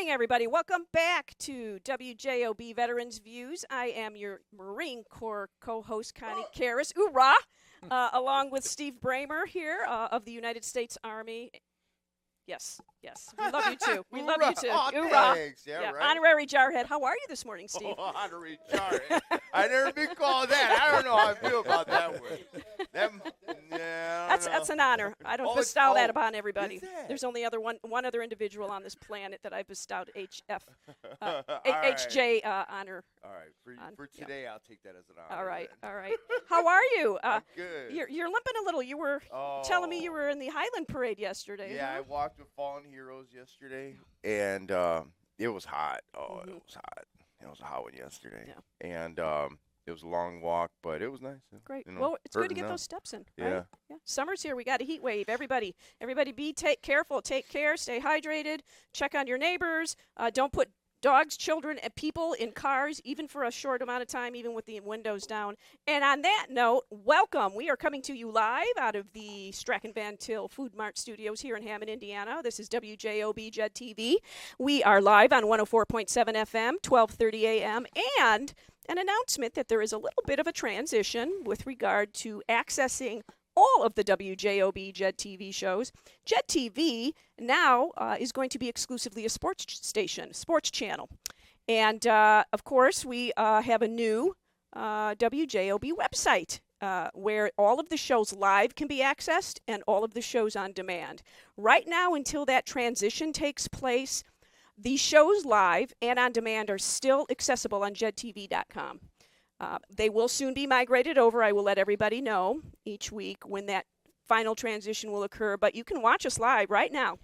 morning, everybody. Welcome back to WJOB Veterans Views. I am your Marine Corps co-host, Connie Karras, along with Steve Bramer here of the United States Army. Yes. We love you, too. We love you, too. Oh, thanks. Yeah, right. Honorary Jarhead. How are you this morning, Steve? Oh, honorary Jarhead. I never been called that. I don't know how I feel about that one. That's an honor. I don't bestow that upon everybody. There's only one other individual on this planet that I bestowed HJ honor. All right. For today, I'll take that as an honor. All right. How are you? I'm good. You're limping a little. You were telling me you were in the Highland Parade yesterday. Yeah, huh? I walked with Fallen Heroes yesterday, and it was hot. It was hot. It was a hot one yesterday. Yeah. And it was a long walk, but it was nice. Great. Well, it's good to get those steps in. Right? Yeah. Summer's here. We got a heat wave. Everybody take careful. Take care. Stay hydrated. Check on your neighbors. Don't put dogs, children, and people in cars, even for a short amount of time, even with the windows down. And on that note, welcome. We are coming to you live out of the Strachan Van Til Food Mart Studios here in Hammond, Indiana. This is WJOB JED TV. We are live on 104.7 FM, 1230 a.m., and an announcement that there is a little bit of a transition with regard to accessing all of the WJOB JED TV shows. JED TV now is going to be exclusively a sports station, sports channel. And, of course, we have a new WJOB website where all of the shows live can be accessed and all of the shows on demand. Right now, until that transition takes place, the shows live and on demand are still accessible on jedtv.com. They will soon be migrated over. I will let everybody know each week when that final transition will occur. But you can watch us live right now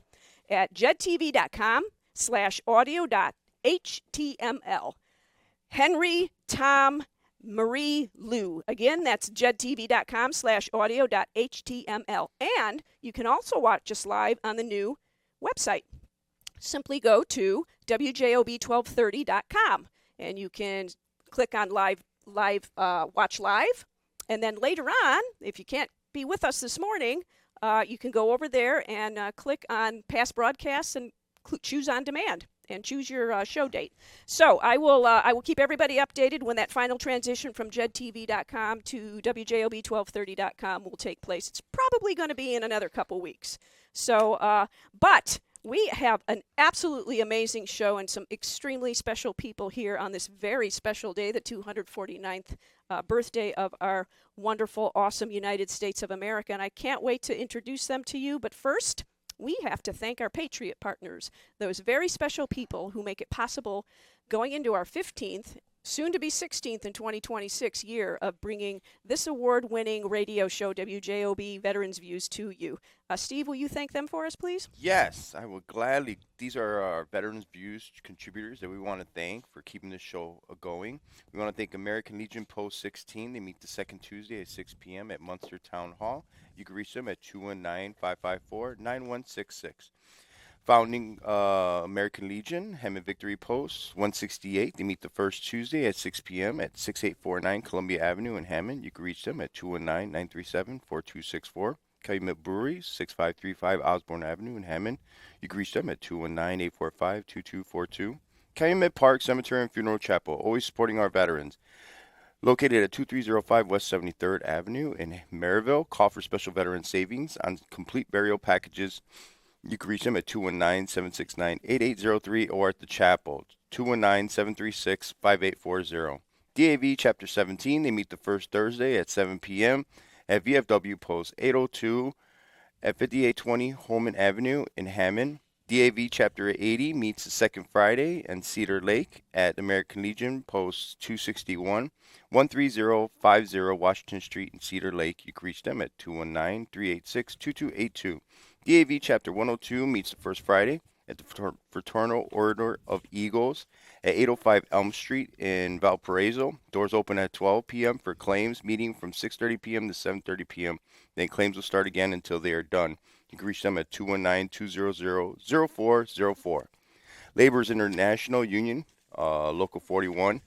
at jedtv.com/audio.html. Henry, Tom, Marie, Lou. Again, that's jedtv.com/audio.html. And you can also watch us live on the new website. Simply go to wjob1230.com and you can click on watch live, and then later on, if you can't be with us this morning, you can go over there and click on past broadcasts and choose on demand and choose your show date. So I will keep everybody updated when that final transition from jedtv.com to wjob1230.com will take place. It's probably going to be in another couple weeks. So, but we have an absolutely amazing show and some extremely special people here on this very special day, the 249th birthday of our wonderful, awesome United States of America. And I can't wait to introduce them to you. But first, we have to thank our Patriot partners, those very special people who make it possible going into our 15th, soon to be 16th in 2026 year of bringing this award-winning radio show, WJOB Veterans Views, to you. Steve, will you thank them for us, please? Yes, I will gladly. These are our Veterans Views contributors that we want to thank for keeping this show going. We want to thank American Legion Post 16. They meet the second Tuesday at 6 p.m. at Munster Town Hall. You can reach them at 219-554-9166. Founding American Legion, Hammond Victory Post 168. They meet the first Tuesday at 6 p.m. at 6849 Columbia Avenue in Hammond. You can reach them at 219-937-4264. Calumet Brewery, 6535 Osborne Avenue in Hammond. You can reach them at 219-845-2242. Calumet Park Cemetery and Funeral Chapel, always supporting our veterans. Located at 2305 West 73rd Avenue in Maryville. Call for special veteran savings on complete burial packages. You can reach them at 219-769-8803 or at the chapel, 219-736-5840. DAV Chapter 17, they meet the first Thursday at 7 p.m. at VFW Post 802 at 5820 Holman Avenue in Hammond. DAV Chapter 80 meets the second Friday in Cedar Lake at American Legion Post 261, 13050 Washington Street in Cedar Lake. You can reach them at 219-386-2282. DAV Chapter 102 meets the first Friday at the Fraternal Order of Eagles at 805 Elm Street in Valparaiso. Doors open at 12 p.m. for claims, meeting from 6:30 p.m. to 7:30 p.m. Then claims will start again until they are done. You can reach them at 219-200-0404. Laborers International Union, Local 41,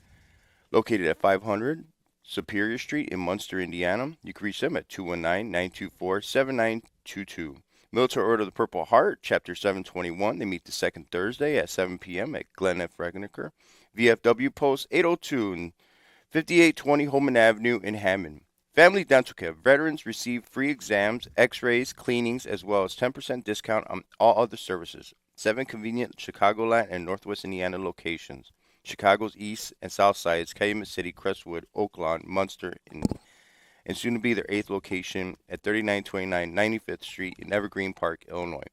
located at 500 Superior Street in Munster, Indiana. You can reach them at 219-924-7922. Military Order of the Purple Heart, Chapter 721. They meet the second Thursday at 7 p.m. at Glen F. Regnicker. VFW Post 802 and 5820 Holman Avenue in Hammond. Family Dental Care. Veterans receive free exams, x-rays, cleanings, as well as 10% discount on all other services. 7 convenient Chicagoland and Northwest Indiana locations. Chicago's east and south sides, Calumet City, Crestwood, Oaklawn, Munster, and soon to be their 8th location at 3929 95th Street in Evergreen Park, Illinois.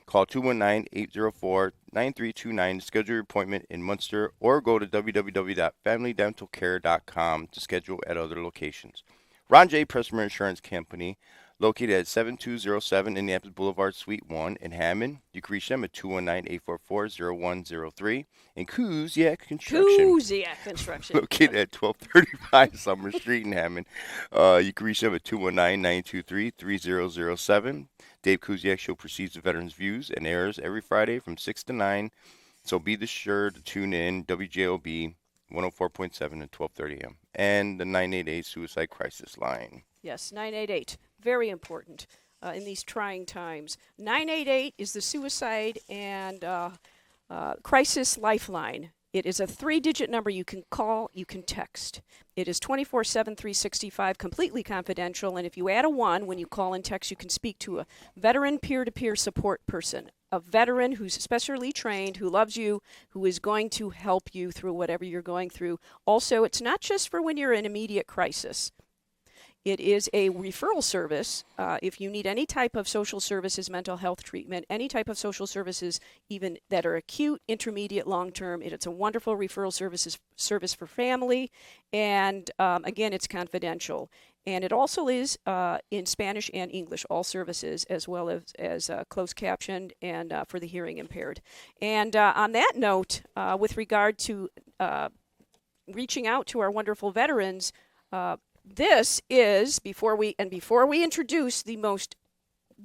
Call 219-804-9329 to schedule your appointment in Munster or go to www.familydentalcare.com to schedule at other locations. Ron J. Pressmer Insurance Company, located at 7207 Indianapolis Boulevard, Suite 1 in Hammond. You can reach them at 219-844-0103. And Kuziak Construction. Located at 1235 Summer Street in Hammond. You can reach them at 219-923-3007. Dave Kuziak Show proceeds the Veterans Views and airs every Friday from 6 to 9. So be sure to tune in, WJOB 104.7 at 12:30 a.m. And the 988 Suicide Crisis Line. Yes, 988. Very important in these trying times. 988 is the suicide and crisis lifeline. It is a 3-digit number you can call, you can text. It is 24/7, 365, completely confidential. And if you add a 1 when you call and text, you can speak to a veteran peer-to-peer support person, a veteran who's specially trained, who loves you, who is going to help you through whatever you're going through. Also, it's not just for when you're in immediate crisis. It is a referral service. If you need any type of social services, mental health treatment, any type of social services, even that are acute, intermediate, long-term, it's a wonderful referral service for family. And again, it's confidential. And it also is in Spanish and English, all services, as well as closed captioned and for the hearing impaired. And on that note, with regard to reaching out to our wonderful veterans, this is, before we introduce the most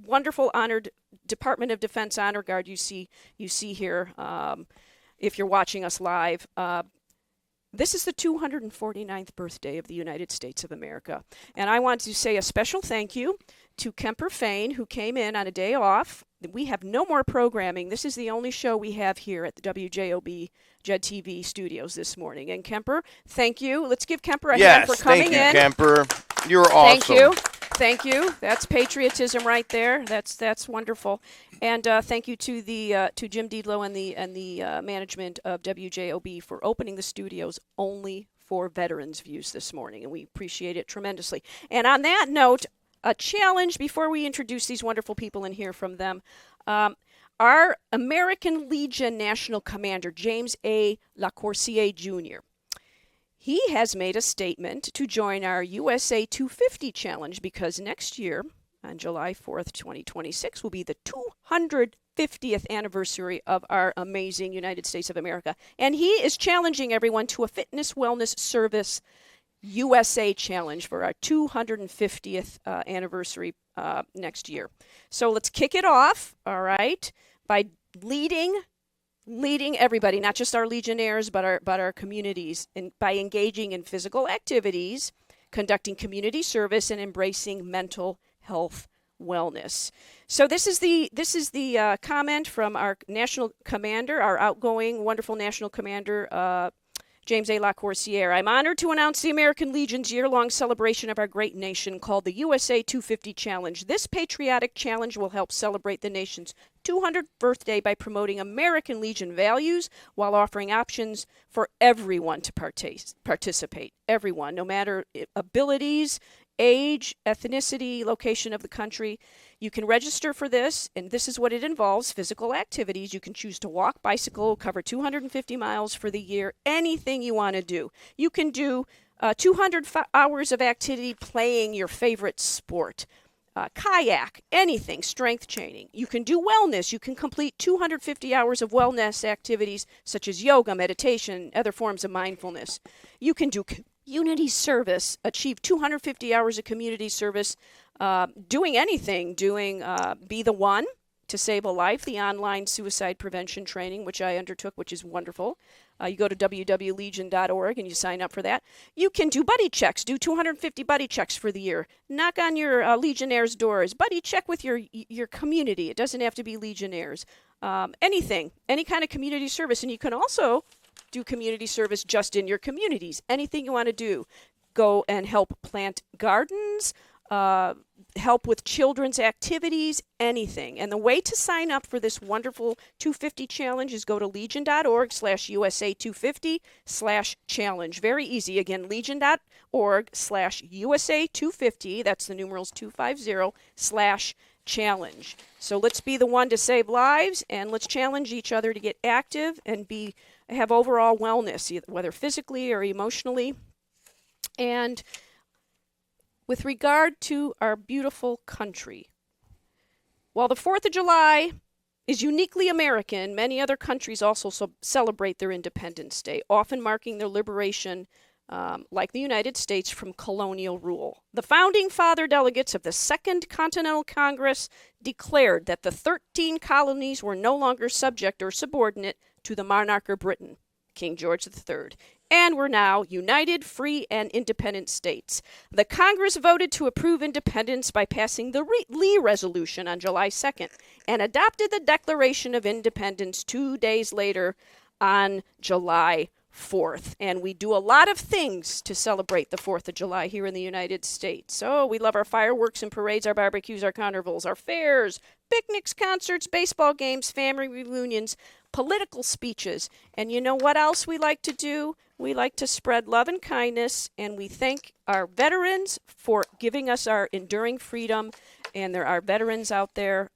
wonderful honored Department of Defense Honor Guard you see here, if you're watching us live, this is the 249th birthday of the United States of America. And I want to say a special thank you to Kemper Fain, who came in on a day off. We have no more programming. This is the only show we have here at the WJOB JED TV studios this morning. And Kemper, thank you. Let's give Kemper a hand for coming in. Yes, thank you, Kemper. You're awesome. Thank you. That's patriotism right there. That's wonderful. And thank you to Jim Diedlow and the management of WJOB for opening the studios only for veterans views this morning, and we appreciate it tremendously. And on that note, a challenge before we introduce these wonderful people and hear from them. Our American Legion National Commander, James A. LaCourciere Jr., he has made a statement to join our USA 250 challenge because next year, on July 4th, 2026, will be the 250th anniversary of our amazing United States of America. And he is challenging everyone to a fitness wellness service USA challenge for our 250th anniversary next year. So let's kick it off, all right, by leading everybody, not just our Legionnaires, but our communities, by engaging in physical activities, conducting community service, and embracing mental health wellness. So this is the comment from our national commander, our outgoing, wonderful national commander, James A. LaCourciere. I'm honored to announce the American Legion's year-long celebration of our great nation called the USA 250 Challenge. This patriotic challenge will help celebrate the nation's 200th birthday by promoting American Legion values while offering options for everyone to participate. Everyone, no matter abilities, age, ethnicity, location of the country. You can register for this, and this is what it involves: physical activities. You can choose to walk, bicycle, cover 250 miles for the year, anything you want to do. You can do 200 hours of activity playing your favorite sport, kayak, anything, strength training. You can do wellness. You can complete 250 hours of wellness activities such as yoga, meditation, other forms of mindfulness. You can do community service, achieve 250 hours of community service, doing anything, be the one to Save a Life, the online suicide prevention training, which I undertook, which is wonderful. You go to www.legion.org and you sign up for that. You can do buddy checks, do 250 buddy checks for the year. Knock on your Legionnaires' doors. Buddy check with your community. It doesn't have to be Legionnaires. Anything, any kind of community service. And you can also do community service just in your communities. Anything you want to do. Go and help plant gardens, help with children's activities, anything. And the way to sign up for this wonderful 250 challenge is go to legion.org/USA250/challenge. Very easy. Again, legion.org/USA250. That's the numerals 250/challenge. So let's be the one to save lives, and let's challenge each other to get active and have overall wellness, whether physically or emotionally. And with regard to our beautiful country, while the 4th of July is uniquely American, many other countries also celebrate their Independence Day, often marking their liberation, like the United States, from colonial rule. The founding father delegates of the Second Continental Congress declared that the 13 colonies were no longer subject or subordinate to the monarch of Britain, King George III, and were now united, free, and independent states. The Congress voted to approve independence by passing the Lee Resolution on July 2nd and adopted the Declaration of Independence 2 days later on July 4th. And we do a lot of things to celebrate the 4th of July here in the United States. So we love our fireworks and parades, our barbecues, our carnivals, our fairs, picnics, concerts, baseball games, family reunions, political speeches. And you know what else we like to do? We like to spread love and kindness, and we thank our veterans for giving us our enduring freedom. And there are veterans out there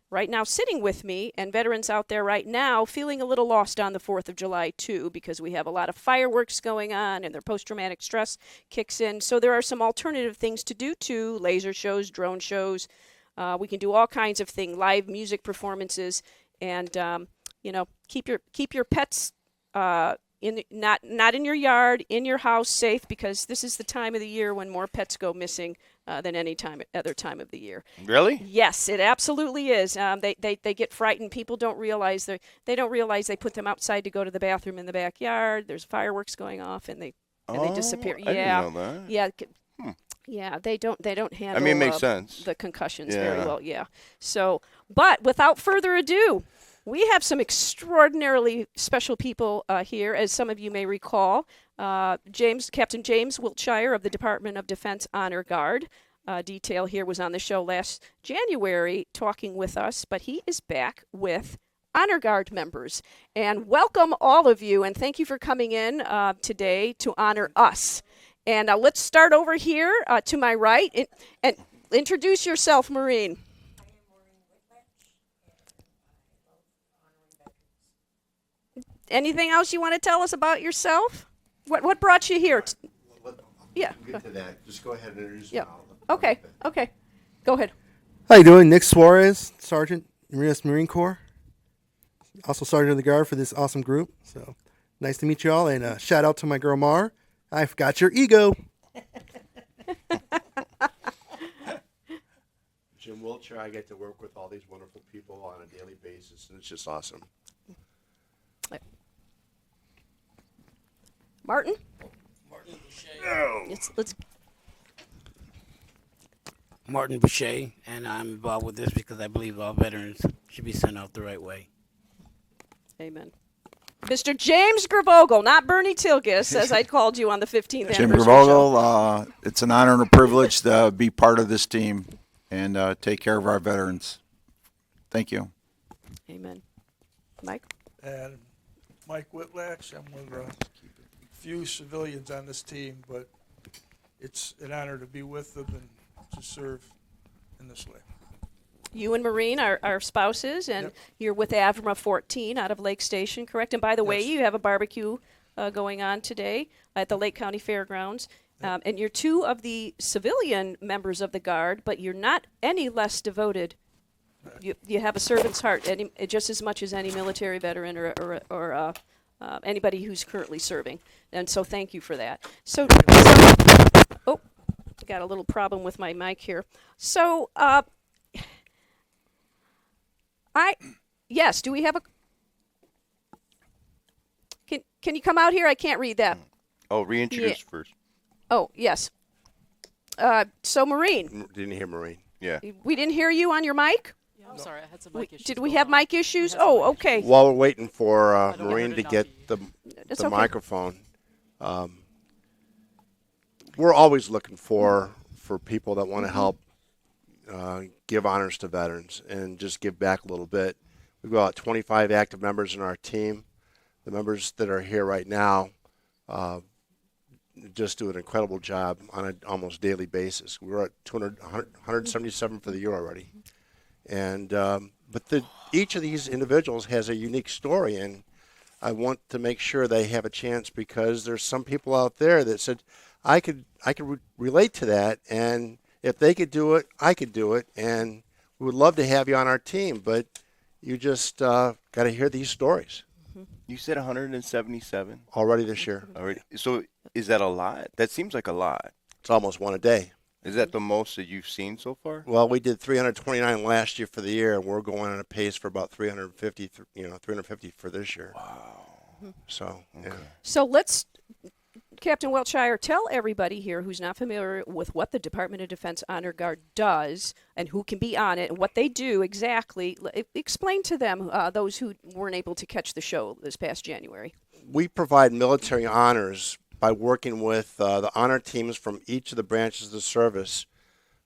right now sitting with me, and veterans out there right now feeling a little lost on the 4th of July too, because we have a lot of fireworks going on and their post-traumatic stress kicks in. So there are some alternative things to do too: laser shows, drone shows. We can do all kinds of things, live music performances, and keep your pets not in your yard, in your house, safe, because this is the time of the year when more pets go missing than any other time of the year. Really? Yes, it absolutely is. They get frightened. People don't realize they put them outside to go to the bathroom in the backyard. There's fireworks going off, and they disappear. I didn't know that. Yeah. Yeah, they don't handle. I mean, it makes sense. The concussions very well. Yeah. So, but without further ado, we have some extraordinarily special people here, as some of you may recall. Captain James Wiltshire of the Department of Defense Honor Guard. Detail here was on the show last January talking with us, but he is back with Honor Guard members. And welcome all of you, and thank you for coming in today to honor us. And let's start over here to my right, and introduce yourself, Maureen. Anything else you want to tell us about yourself? What brought you here? Yeah. Get to that. Just go ahead and introduce yourself. Okay. Go ahead. How you doing? Nick Suarez, Sergeant, U.S. Marine Corps. Also Sergeant of the Guard for this awesome group. So nice to meet you all, and shout out to my girl Mar. I've got your ego. Jim Wiltshire, I get to work with all these wonderful people on a daily basis, and it's just awesome. Martin? Martin Boucher, and I'm involved with this because I believe all veterans should be sent out the right way. Amen. Mr. James Gravogel, not Bernie Tilgus, as I called you on the 15th Jim anniversary Gravogel, show. It's an honor and a privilege to be part of this team and take care of our veterans. Thank you. Amen. Mike? And Mike Whitlatch, I'm one of the few civilians on this team, but it's an honor to be with them and to serve in this way. You and Maureen are spouses, and you're with Avra 14 out of Lake Station, correct? And by the way, you have a barbecue going on today at the Lake County Fairgrounds. And you're two of the civilian members of the Guard, but you're not any less devoted. You have a servant's heart, just as much as any military veteran or anybody who's currently serving. And so thank you for that. So got a little problem with my mic here. So Yes. Do we have a? Can you come out here? I can't read that. Oh, reintroduce first. Oh, yes. So Maureen, Didn't hear Maureen. Yeah. we didn't hear you on your mic. Yeah, I'm sorry, I had some mic issues. Did we going have on. mic issues? We had some Oh, mic okay. While we're waiting for don't Maureen have to it get enough. That's the okay. microphone, we're always looking for people that want to help give honors to veterans and just give back a little bit. We've got 25 active members in our team. The members that are here right now just do an incredible job on an almost daily basis. We're at 177 for the year already. And but each of these individuals has a unique story, and I want to make sure they have a chance because there's some people out there that said, I could relate to that, and if they could do it, I could do it, and we would love to have you on our team, but you just got to hear these stories You said 177 already this year. already. So is that a lot? That seems like a lot. It's almost one a day. Is that the most that you've seen so far? Well, we did 329 last year for the year, and we're going on a pace for about 350, 350 for this year. Wow. So, yeah. So let's, Captain Wiltshire, tell everybody here who's not familiar with what the Department of Defense Honor Guard does and who can be on it and what they do exactly. Explain to them, those who weren't able to catch the show this past January. We provide military honors by working with the honor teams from each of the branches of the service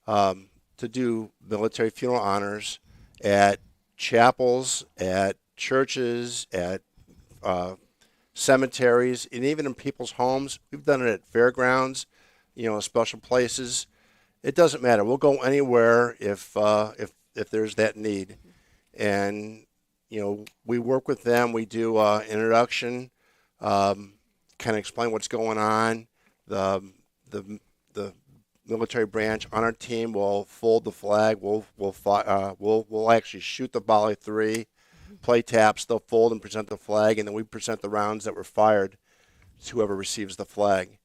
to do military funeral honors at chapels, at churches, at cemeteries, and even in people's homes. We've done it at fairgrounds, special places. It doesn't matter. We'll go anywhere if there's that need. And, we work with them. We do introduction, kind of explain what's going on. The military branch on our team will fold the flag. We'll actually shoot the volley 3, play taps. They'll fold and present the flag, and then we present the rounds that were fired to whoever receives the flag.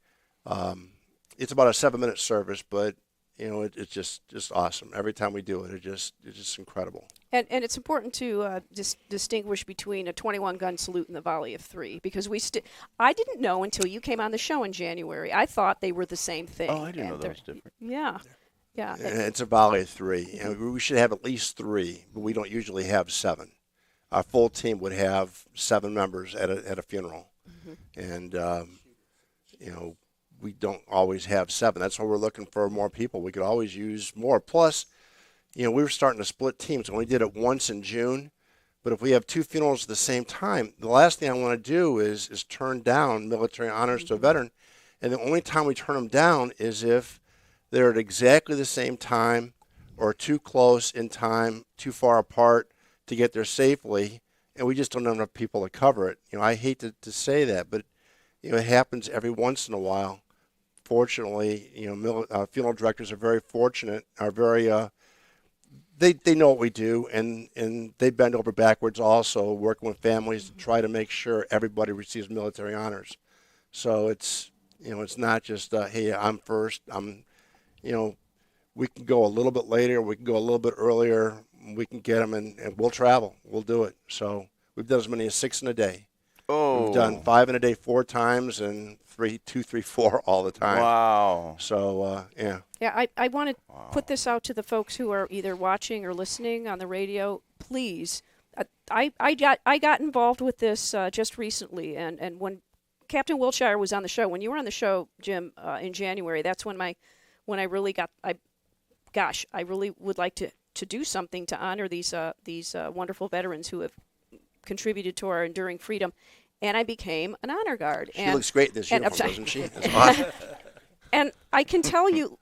It's about a 7-minute service, but it's just awesome. Every time we do it, it's just incredible. And it's important to distinguish between a 21-gun salute and the volley of 3 because I didn't know until you came on the show in January. I thought they were the same thing. Oh, I didn't know that was different. Yeah. And it's a volley of 3. We should have at least 3, but we don't usually have 7. Our full team would have 7 members at a funeral, and we don't always have 7. That's why we're looking for more people. We could always use more. Plus, we were starting to split teams. We only did it once in June, but if we have 2 funerals at the same time, the last thing I want to do is turn down military honors to a veteran, and the only time we turn them down is if they're at exactly the same time or too close in time, too far apart to get there safely, and we just don't have enough people to cover it. I hate to say that, but it happens every once in a while. Fortunately, funeral directors are very fortunate, are very they know what we do, and they bend over backwards also working with families to try to make sure everybody receives military honors. So it's not just hey, I'm first. We can go a little bit later, we can go a little bit earlier. We can get them, and we'll travel. We'll do it. So we've done as many as 6 in a day. Oh. We've done 5 in a day 4 times, and 2, 3, 4 all the time. Wow. So yeah. Yeah, I want to put this out to the folks who are either watching or listening on the radio. Please, I got involved with this just recently, and when Captain Wiltshire was on the show, when you were on the show, Jim, in January, that's when I really got I really would like to do something to honor these wonderful veterans who have contributed to our enduring freedom, and I became an honor guard. She looks great in this uniform, doesn't she? That's awesome. And I can tell you,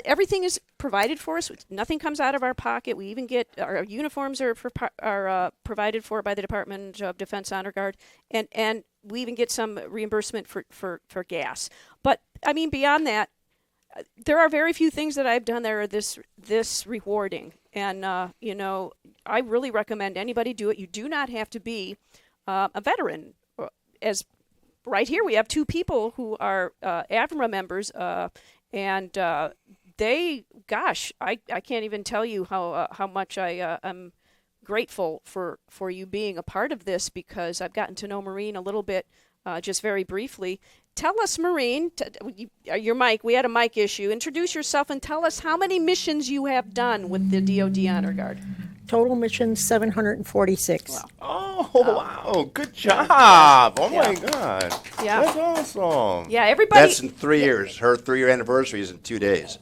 everything is provided for us. Nothing comes out of our pocket. We even get our uniforms are provided for by the Department of Defense Honor Guard, and we even get some reimbursement for gas. But I mean, beyond that, there are very few things that I've done that are this rewarding. And I really recommend anybody do it. You do not have to be a veteran. As right here, we have 2 people who are AVMRA members, and they, gosh, I can't even tell you how much I am grateful for you being a part of this, because I've gotten to know Maureen a little bit, just very briefly. Tell us, Maureen, your mic, we had a mic issue. Introduce yourself and tell us how many missions you have done with the DoD Honor Guard. Total missions 746. Wow. Oh, wow. Good job. Oh, my God. Yeah. That's awesome. Yeah, everybody. That's in 3 years. Her 3-year anniversary is in 2 days.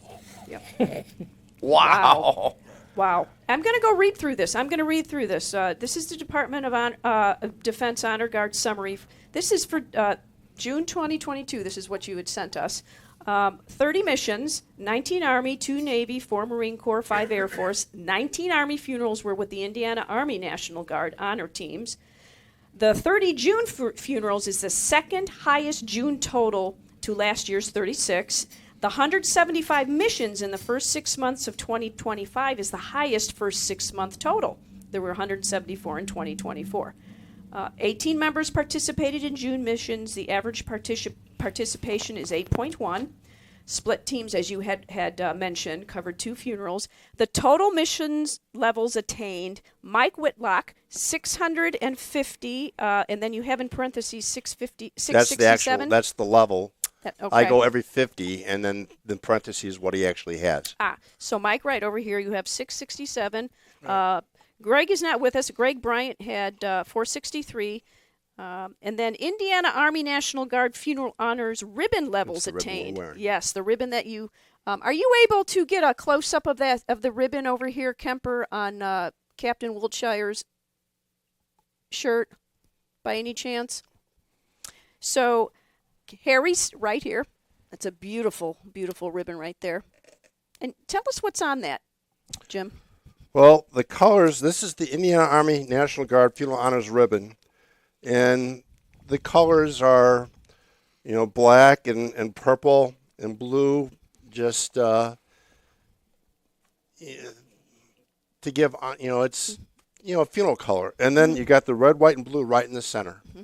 Wow. Wow. I'm going to go read through this. This is the Department of Defense Honor Guard summary. This is for June 2022. This is what you had sent us. 30 missions, 19 Army, 2 Navy, 4 Marine Corps, 5 Air Force. 19 Army funerals were with the Indiana Army National Guard honor teams. The 30 June funerals is the second highest June total to last year's 36. The 175 missions in the first 6 months of 2025 is the highest first 6-month total. There were 174 in 2024. 18 members participated in June missions. The average participation is 8.1. Split teams, as you had mentioned, covered 2 funerals. The total missions levels attained, Mike Whitlock, 650, and then you have in parentheses 650, 667. That's the level. Okay. I go every 50, and then the parentheses what he actually has. So Mike, right over here, you have 667. Greg is not with us. Greg Bryant had 463. And then Indiana Army National Guard Funeral Honors ribbon levels attained. Yes, the ribbon that you are you able to get a close up of the ribbon over here, Kemper, on Captain Wiltshire's shirt by any chance? So Harry's right here. That's a beautiful, beautiful ribbon right there. And tell us what's on that, Jim. Well, the colors, this is the Indiana Army National Guard Funeral Honors ribbon. And the colors are, black and purple and blue, just to give, it's, a funeral color. And then you got the red, white, and blue right in the center. Mm-hmm.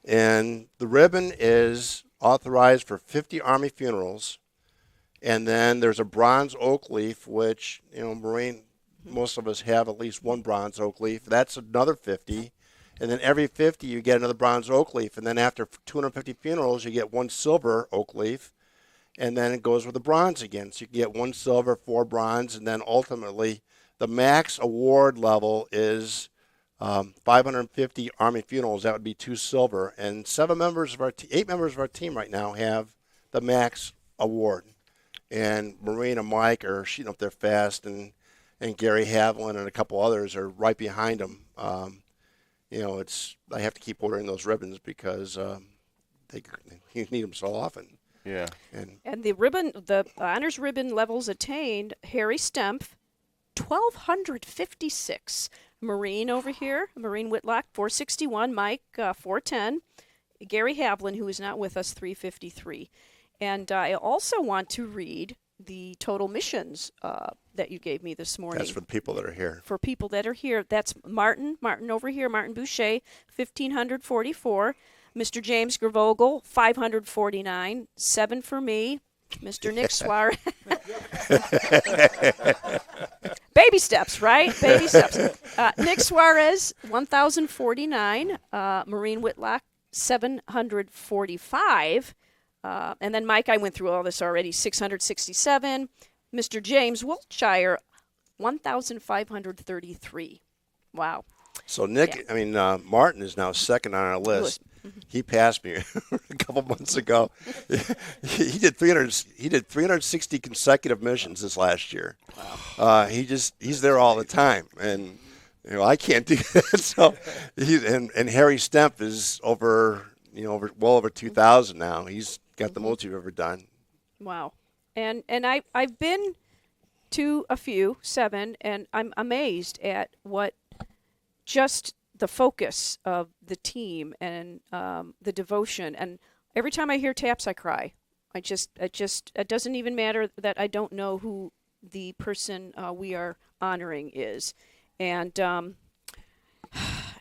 And the ribbon is authorized for 50 Army funerals. And then there's a bronze oak leaf, which, Marine, most of us have at least one bronze oak leaf. That's another 50. And then every 50, you get another bronze oak leaf. And then after 250 funerals, you get one silver oak leaf. And then it goes with the bronze again. So you can get 1 silver, 4 bronze. And then ultimately, the max award level is 550 Army funerals. That would be 2 silver. And 8 members of our team right now have the max award. And Maureen and Mike are shooting up there fast. And Gary Haviland and a couple others are right behind them. I have to keep ordering those ribbons because you need them so often. Yeah. And the honors ribbon levels attained, Harry Stempf, 1,256. Maureen over here, Maureen Whitlock, 461. Mike, 410. Gary Haviland, who is not with us, 353. And I also want to read the total missions that you gave me this morning. That's for the people that are here. For people that are here. That's Martin over here, Martin Boucher, 1,544. Mr. James Gravogel, 549. 7 for me. Mr. Nick Suarez. Baby steps, right? Baby steps. Nick Suarez, 1,049. Maureen Whitlock, 745. And then Mike, I went through all this already, 667. Mr. James Wiltshire, 1,533. Wow. So Martin is now second on our list. He passed me a couple months ago. He did 360 consecutive missions this last year. Wow. He's there all the time, and I can't do that. So and Harry Stempf is well over 2,000 now. He's got the most you've ever done. Wow. And I've been to a few, 7, and I'm amazed at what just the focus of the team and the devotion. And every time I hear taps, I cry. It doesn't even matter that I don't know who the person we are honoring is. And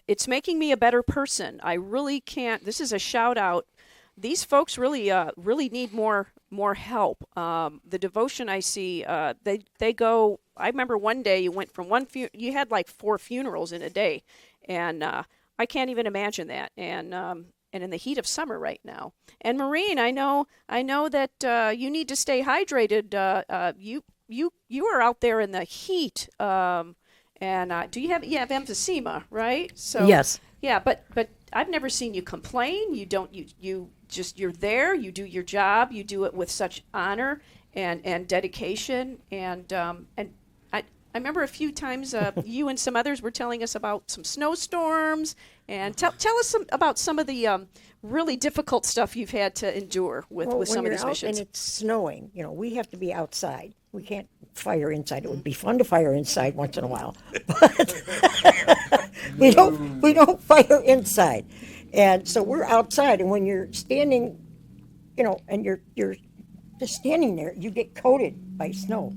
it's making me a better person. I really can't. This is a shout out these folks really really need more help. The devotion I see, they go. I remember one day you went from you had like 4 funerals in a day, and I can't even imagine that. And in the heat of summer right now. And Maureen, I know that you need to stay hydrated. You are out there in the heat. And do you have emphysema, right? So Yes. Yeah, but I've never seen you complain. You don't. You're there. You do your job. You do it with such honor and dedication. And I remember a few times you and some others were telling us about some snowstorms, and tell us about some of the really difficult stuff you've had to endure with some of these missions. And it's snowing, we have to be outside. We can't fire inside. It would be fun to fire inside once in a while, but we don't fire inside. And so we're outside, and when you're standing, and you're just standing there, you get coated by snow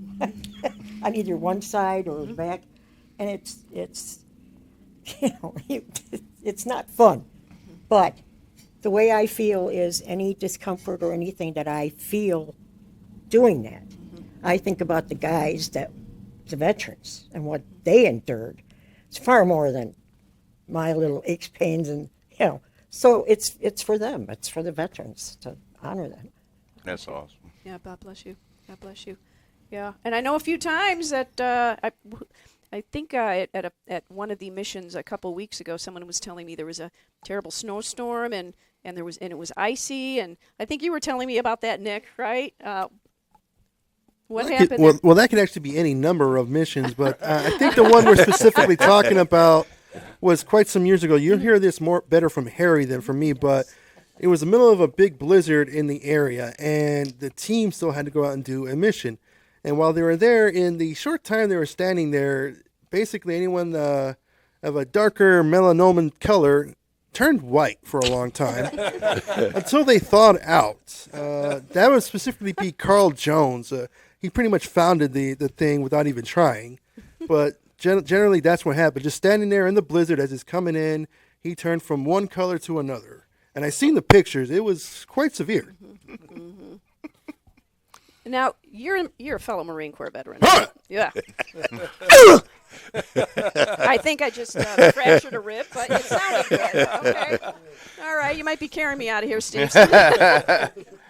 on either one side or back, and it's it's not fun. But the way I feel is any discomfort or anything that I feel doing that, I think about the guys the veterans and what they endured. It's far more than my little aches, pains, and So it's for them. It's for the veterans to honor them. That's awesome. Yeah, God bless you. God bless you. Yeah, and I know a few times that I think at one of the missions a couple weeks ago, someone was telling me there was a terrible snowstorm and it was icy, and I think you were telling me about that, Nick, right? What happened? Well, that could actually be any number of missions, but I think the one we're specifically talking about was quite some years ago. You'll hear this better from Harry than from me, but it was the middle of a big blizzard in the area, and the team still had to go out and do a mission. And while they were there, in the short time they were standing there, basically anyone of a darker melanoman color turned white for a long time until they thawed out. That would specifically be Carl Jones. He pretty much founded the thing without even trying. But generally that's what happened. Just standing there in the blizzard as it's coming in, he turned from one color to another. And I seen the pictures. It was quite severe. Mm-hmm. Now, you're a fellow Marine Corps veteran. Yeah. I think I just fractured a rib, but it sounded good. Okay. All right, you might be carrying me out of here, Steve.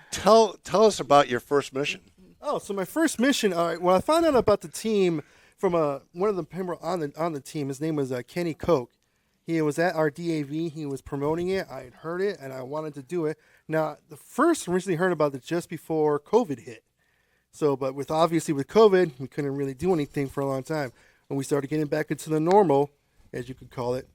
Tell us about your first mission. Oh, so my first mission. All right. Well, I found out about the team from one of the people on the team. His name was Kenny Koch. He was at our DAV. He was promoting it. I had heard it, and I wanted to do it. Now, the first originally heard about it just before COVID hit. So, but with COVID, we couldn't really do anything for a long time. When we started getting back into the normal, as you could call it,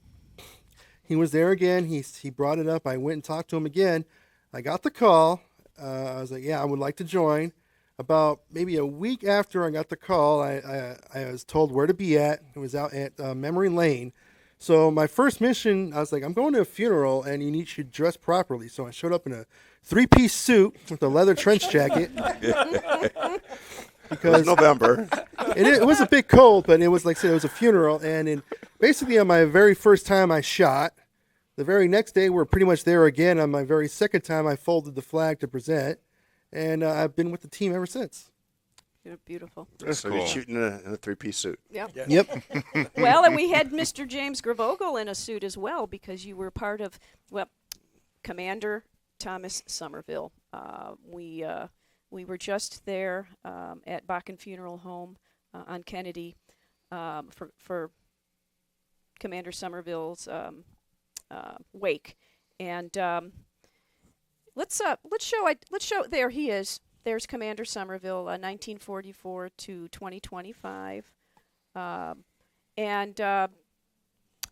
he was there again. He brought it up. I went and talked to him again. I got the call. I was like, yeah, I would like to join. About maybe a week after I got the call, I was told where to be at. It was out at Memory Lane. So my first mission, I was like, I'm going to a funeral, and you should dress properly. So I showed up in a 3-piece suit with a leather trench jacket. Because November. It was a bit cold, but it was like I said, it was a funeral. And basically on my very first time I shot, the very next day we're pretty much there again. On my very second time I folded the flag to present. And I've been with the team ever since. Beautiful. So you're shooting in a 3-piece suit. Yep. Yep. Well, and we had Mr. James Gravogel in a suit as well, because you were part of, Commander Thomas Somerville. We were just there at Bakken Funeral Home on Kennedy for Commander Somerville's wake, and let's show. There he is. There's Commander Somerville, 1944 to 2025, and that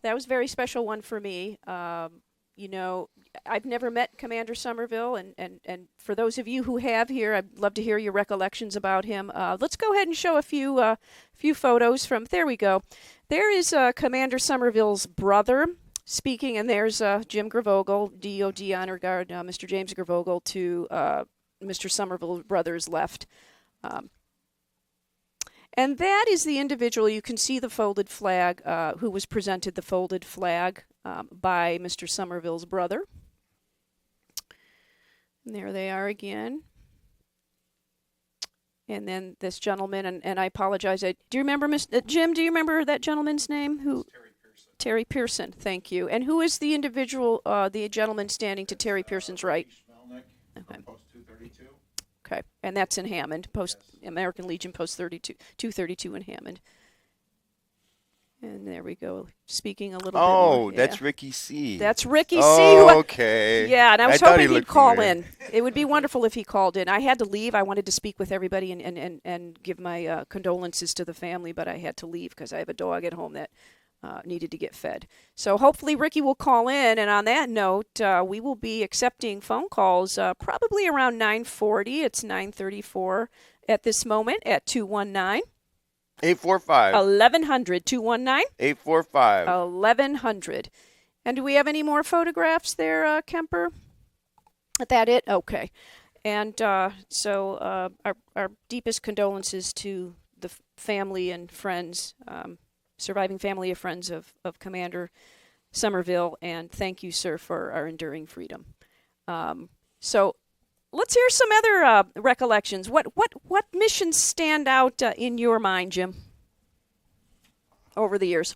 was a very special one for me. I've never met Commander Somerville, and for those of you who have here, I'd love to hear your recollections about him. Let's go ahead and show a few photos from. There we go. There is Commander Somerville's brother speaking, and there's Jim Gravogel, DOD Honor Guard, Mr. James Gravogel to Mr. Somerville's brother's left. And that is the individual, you can see the folded flag, who was presented the folded flag by Mr. Somerville's brother. And there they are again. And then this gentleman, and I apologize. Do you remember, Jim, do you remember that gentleman's name? Who? Terry Pearson. Terry Pearson, thank you. And who is the individual, the gentleman standing to Terry Pearson's right? Okay. Post 232. Okay, and that's in Hammond, American Legion, Post 232 in Hammond. And there we go, speaking a little bit more. That's Ricky C. That's Ricky C. Okay. Yeah, and I was thought hoping he'd looked call familiar. in. It would be wonderful if he called in. I had to leave. I wanted to speak with everybody and give my condolences to the family, but I had to leave because I have a dog at home that needed to get fed. So hopefully Ricky will call in. And on that note, we will be accepting phone calls probably around 9:40. It's 9:34 at this moment at 219. 845. 1100. 219. 845. 1100. And do we have any more photographs there, Kemper? Is that it? Okay. And so our deepest condolences to the family and friends, surviving family and friends of Commander Somerville, and thank you, sir, for our enduring freedom. So let's hear some other recollections. What missions stand out in your mind, Jim, over the years?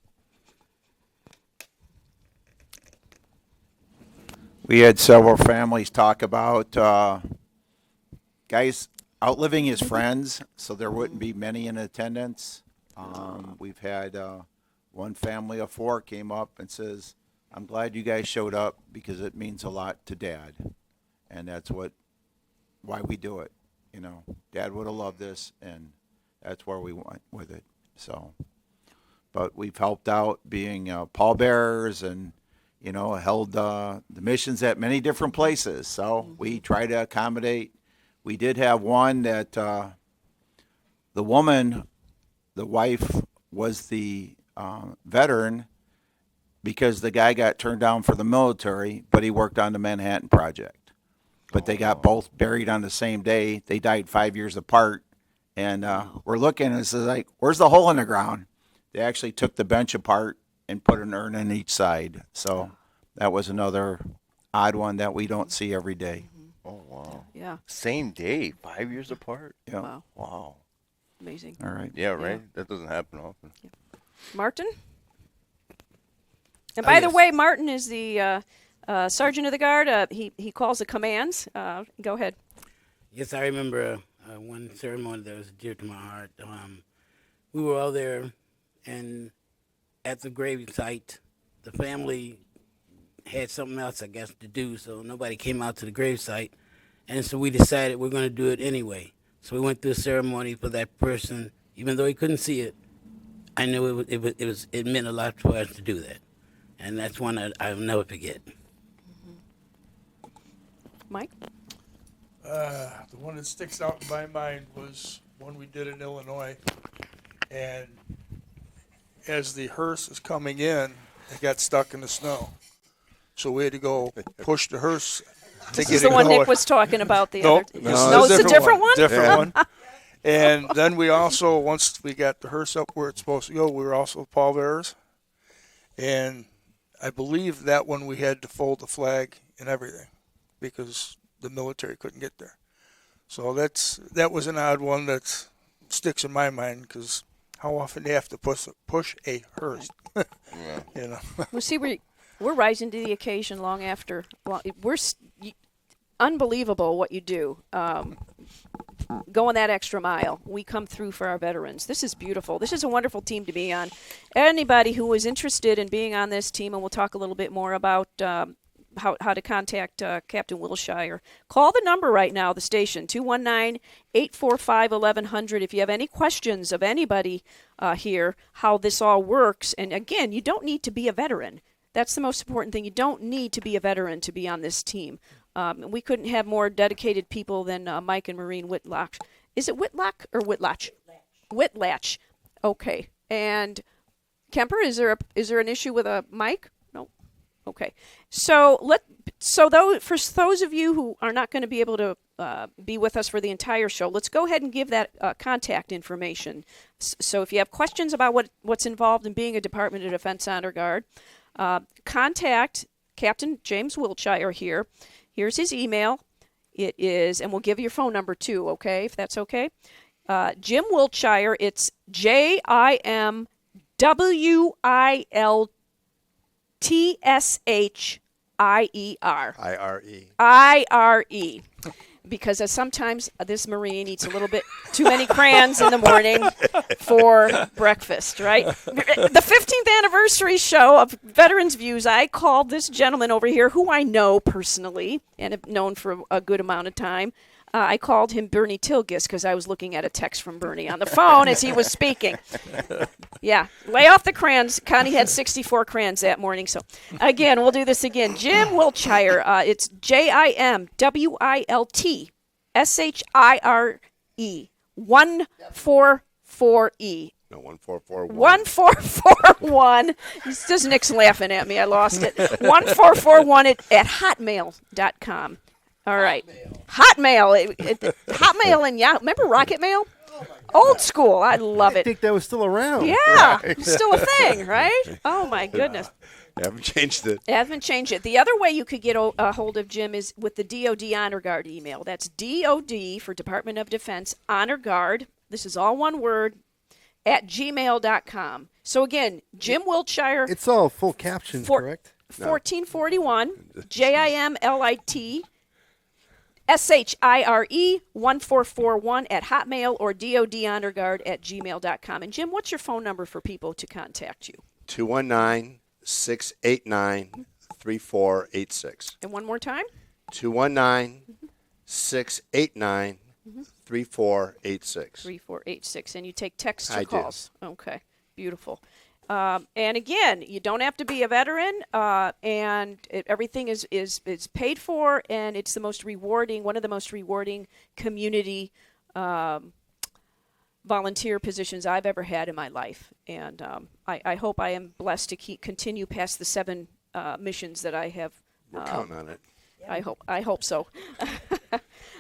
We had several families talk about guys outliving his friends, so there wouldn't be many in attendance. We've had one family of 4 came up and says, "I'm glad you guys showed up because it means a lot to Dad," and that's why we do it. You know, Dad would have loved this, and that's where we went with it. So, but we've helped out being pallbearers and, you know, held the missions at many different places. So we try to accommodate. We did have one that the woman, the wife, was the veteran because the guy got turned down for the military, but he worked on the Manhattan Project. But they got both buried on the same day. They died 5 years apart. And we're looking, and it's like, where's the hole in the ground? They actually took the bench apart and put an urn on each side. So that was another odd one that we don't see every day. Oh, wow. Yeah. Same day, 5 years apart? Yeah. Wow. Wow. Amazing. All right. Yeah, right? That doesn't happen often. Martin? And by the yes. way, Martin is the sergeant of the guard. He calls the commands. Go ahead. Yes, I remember one ceremony that was dear to my heart. We were all there, and at the grave site, the family had something else, I guess, to do, so nobody came out to the grave site. And so we decided we're going to do it anyway. So we went through a ceremony for that person, even though he couldn't see it. I knew it meant a lot for us to do that, and that's one I'll never forget. Mike? The one that sticks out in my mind was one we did in Illinois, and as the hearse is coming in, it got stuck in the snow. So we had to go push the hearse to This get is it the one going. Nick was talking about the Nope, other. this No, is it's a different one? Different one. And then we also, once we got the hearse up where it's supposed to go, we were also pallbearers. And I believe that one we had to fold the flag and everything because the military couldn't get there. So that was an odd one that sticks in my mind because how often do you have to push a hearse? You know. Well, see, we're rising to the occasion long after. Unbelievable what you do. Going that extra mile. We come through for our veterans. This is beautiful. This is a wonderful team to be on. Anybody who is interested in being on this team, and we'll talk a little bit more about how to contact Captain Wilshire, call the number right now, the station, 219-845-1100. If you have any questions of anybody here, how this all works. And again, you don't need to be a veteran. That's the most important thing. You don't need to be a veteran to be on this team. We couldn't have more dedicated people than Mike and Maureen Whitlock. Is it Whitlock or Whitlatch? Whitlatch. Okay. And Kemper, is there an issue with a mic? No. Okay. So for those of you who are not going to be able to be with us for the entire show, let's go ahead and give that contact information. So if you have questions about what's involved in being a Department of Defense Honor Guard, contact Captain James Wiltshire here. Here's his email. It is, and we'll give you your phone number too, okay, if that's okay. Jim Wiltshire, it's JimWiltshire, IRE. Because sometimes this Marine eats a little bit too many crayons in the morning for breakfast, right? The 15th anniversary show of Veterans Views, I called this gentleman over here, who I know personally and have known for a good amount of time. I called him Bernie Tilgus because I was looking at a text from Bernie on the phone as he was speaking. Yeah, lay off the crayons. Connie had 64 crayons that morning. So, again, we'll do this again. Jim Wiltshire, it's JimWiltshire, 144E. No, 1441. 1441. It's just Nick's laughing at me. I lost it. 1441 at hotmail.com. All right. Hotmail. Hotmail and Yahoo. Remember Rocket Mail? Old school. I love I it. think that was still around. Yeah. It's still a thing, right? Oh, my goodness. I haven't changed it. I haven't changed it. The other way you could get a hold of Jim is with the DOD Honor Guard email. That's DOD for Department of Defense Honor Guard. This is all one word at gmail.com. So, again, Jim Wiltshire. It's all full caption, correct? 1441 JimLit SHIRE 1441 at Hotmail or DODHonorGuard at gmail.com. And Jim, what's your phone number for people to contact you? 219-689-3486. And one more time? 219-689-3486. 3486. And you take texts or I do. calls? Okay, beautiful. And again, you don't have to be a veteran, and everything is paid for, and it's the most rewarding, one of the most rewarding community volunteer positions I've ever had in my life. And I hope I am blessed to continue past the 7 missions that I have. We're counting on it. I hope so.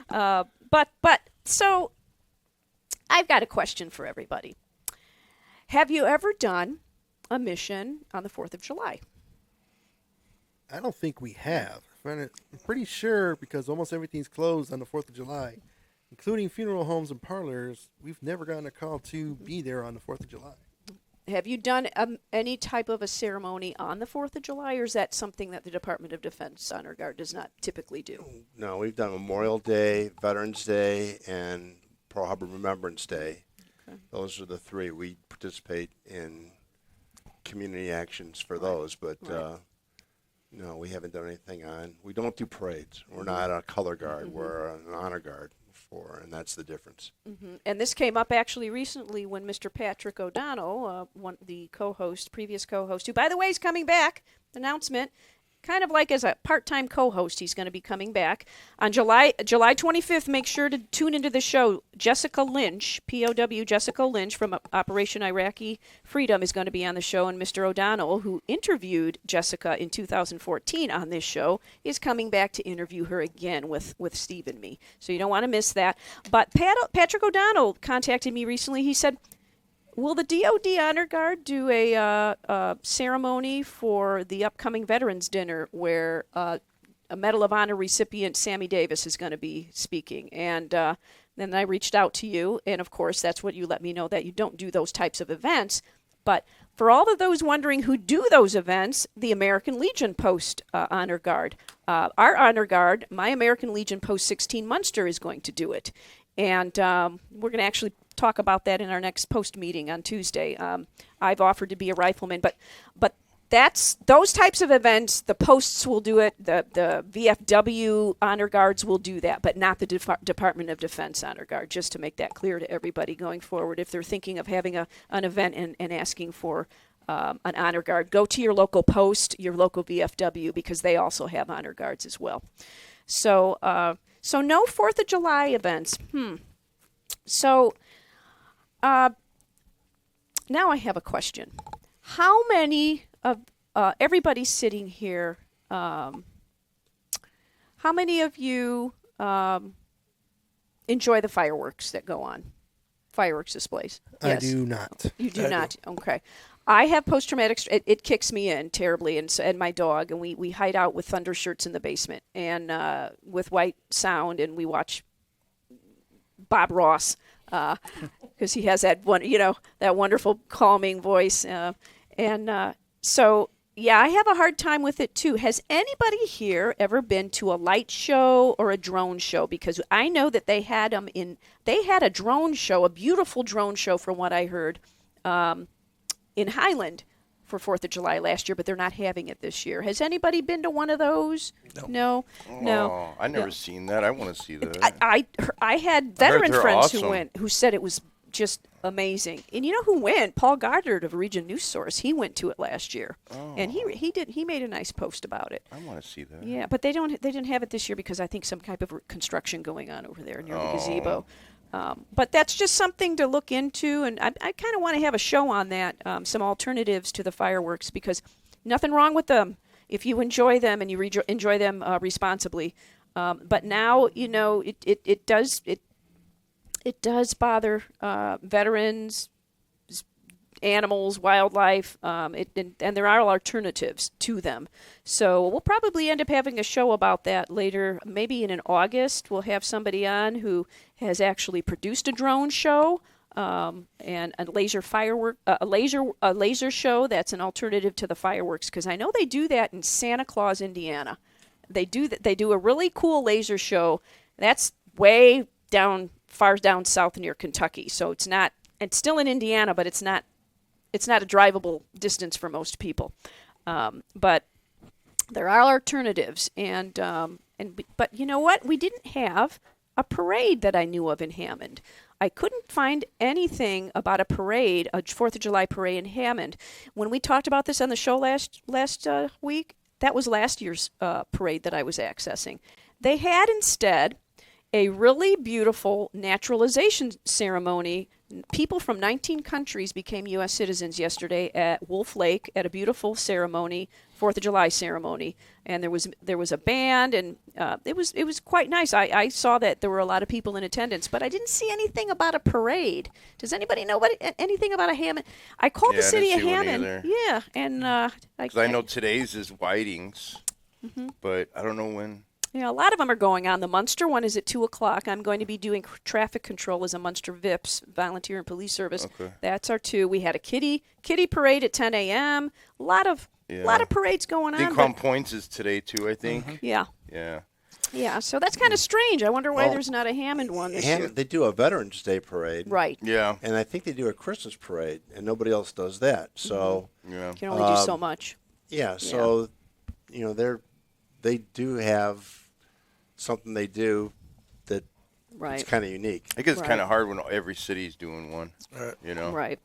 But so I've got a question for everybody. Have you ever done a mission on the 4th of July? I don't think we have. I'm pretty sure because almost everything's closed on the 4th of July, including funeral homes and parlors. We've never gotten a call to be there on the 4th of July. Have you done any type of a ceremony on the 4th of July, or is that something that the Department of Defense Honor Guard does not typically do? No, we've done Memorial Day, Veterans Day, and Pearl Harbor Remembrance Day. Okay. Those are the 3. We participate in community actions for those, but no, we haven't done anything on. We don't do parades. We're not a color guard. We're an honor guard and that's the difference. And this came up actually recently when Mr. Patrick O'Donnell, the previous co-host, who by the way is coming back, announcement, kind of like as a part-time co-host, he's going to be coming back. On July 25th, make sure to tune into the show. Jessica Lynch, POW Jessica Lynch from Operation Iraqi Freedom is going to be on the show, and Mr. O'Donnell, who interviewed Jessica in 2014 on this show, is coming back to interview her again with Steve and me. So you don't want to miss that. But Patrick O'Donnell contacted me recently. He said, will the DOD Honor Guard do a ceremony for the upcoming Veterans Dinner where a Medal of Honor recipient, Sammy Davis, is going to be speaking? And then I reached out to you, and of course that's what you let me know, that you don't do those types of events. But for all of those wondering who do those events, the American Legion Post Honor Guard. Our Honor Guard, my American Legion Post 16 Munster, is going to do it. And we're going to actually talk about that in our next post meeting on Tuesday. I've offered to be a rifleman, but that's those types of events. The posts will do it. The VFW Honor Guards will do that, but not the Department of Defense Honor Guard. Just to make that clear to everybody going forward, if they're thinking of having an event and asking for an honor guard, go to your local post, your local VFW, because they also have honor guards as well. So no 4th of July events. So now I have a question. How many of everybody sitting here, how many of you enjoy the fireworks that go on? Fireworks displays? I do not. You do not? Okay. I have post-traumatic. It kicks me in terribly, and my dog, and we hide out with thunder shirts in the basement, and with white sound, and we watch Bob Ross, because he has that one, that wonderful calming voice, so yeah, I have a hard time with it too. Has anybody here ever been to a light show or a drone show? Because I know that they had them in. They had a drone show, a beautiful drone show, from what I heard, in Highland for 4th of July last year, but they're not having it this year. Has anybody been to one of those? No. Oh, I never seen that. I want to see that. I had veteran they're friends awesome. who went, who said it was just amazing. And you know who went? Paul Goddard of Region News Source. He went to it last year, and he made a nice post about it. I want to see that. Yeah, but they didn't have it this year because I think some type of construction going on over there near the gazebo. But that's just something to look into, and I kind of want to have a show on that, some alternatives to the fireworks, because nothing wrong with them if you enjoy them and you enjoy them responsibly. But now, it does bother veterans, animals, wildlife, and there are alternatives to them. So we'll probably end up having a show about that later. Maybe in August, we'll have somebody on who has actually produced a drone show and a laser show that's an alternative to the fireworks. Because I know they do that in Santa Claus, Indiana. They do a really cool laser show. That's way far down south near Kentucky. So it's still in Indiana, but it's not a drivable distance for most people. But there are alternatives, but you know what? We didn't have a parade that I knew of in Hammond. I couldn't find anything about a parade, a 4th of July parade in Hammond. When we talked about this on the show last week, that was last year's parade that I was accessing. They had instead a really beautiful naturalization ceremony. People from 19 countries became U.S. citizens yesterday at Wolf Lake at a beautiful ceremony, 4th of July ceremony. And there was a band, and it was quite nice. I saw that there were a lot of people in attendance, but I didn't see anything about a parade. Does anybody know anything about a Hammond? I called the city of Hammond. Yeah, and because I know today's is Whiting's, but I don't know when. Yeah, a lot of them are going on. The Munster one is at 2:00. I'm going to be doing traffic control as a Munster VIPS, Volunteer and Police Service. Okay. That's our 2. We had a kitty parade at 10 a.m. A lot of parades going on. I think Crown Points is today too. I think. Yeah. Yeah. Yeah. So that's kind of strange. I wonder why there's not a Hammond one this year. They do a Veterans Day parade, Right. Yeah. and I think they do a Christmas parade, and nobody else does that. So Yeah. You can only do so much. yeah, so they do have something they do that Right. it's kind of unique. I guess it's Right. kind of hard when every city's doing one. Right. Right.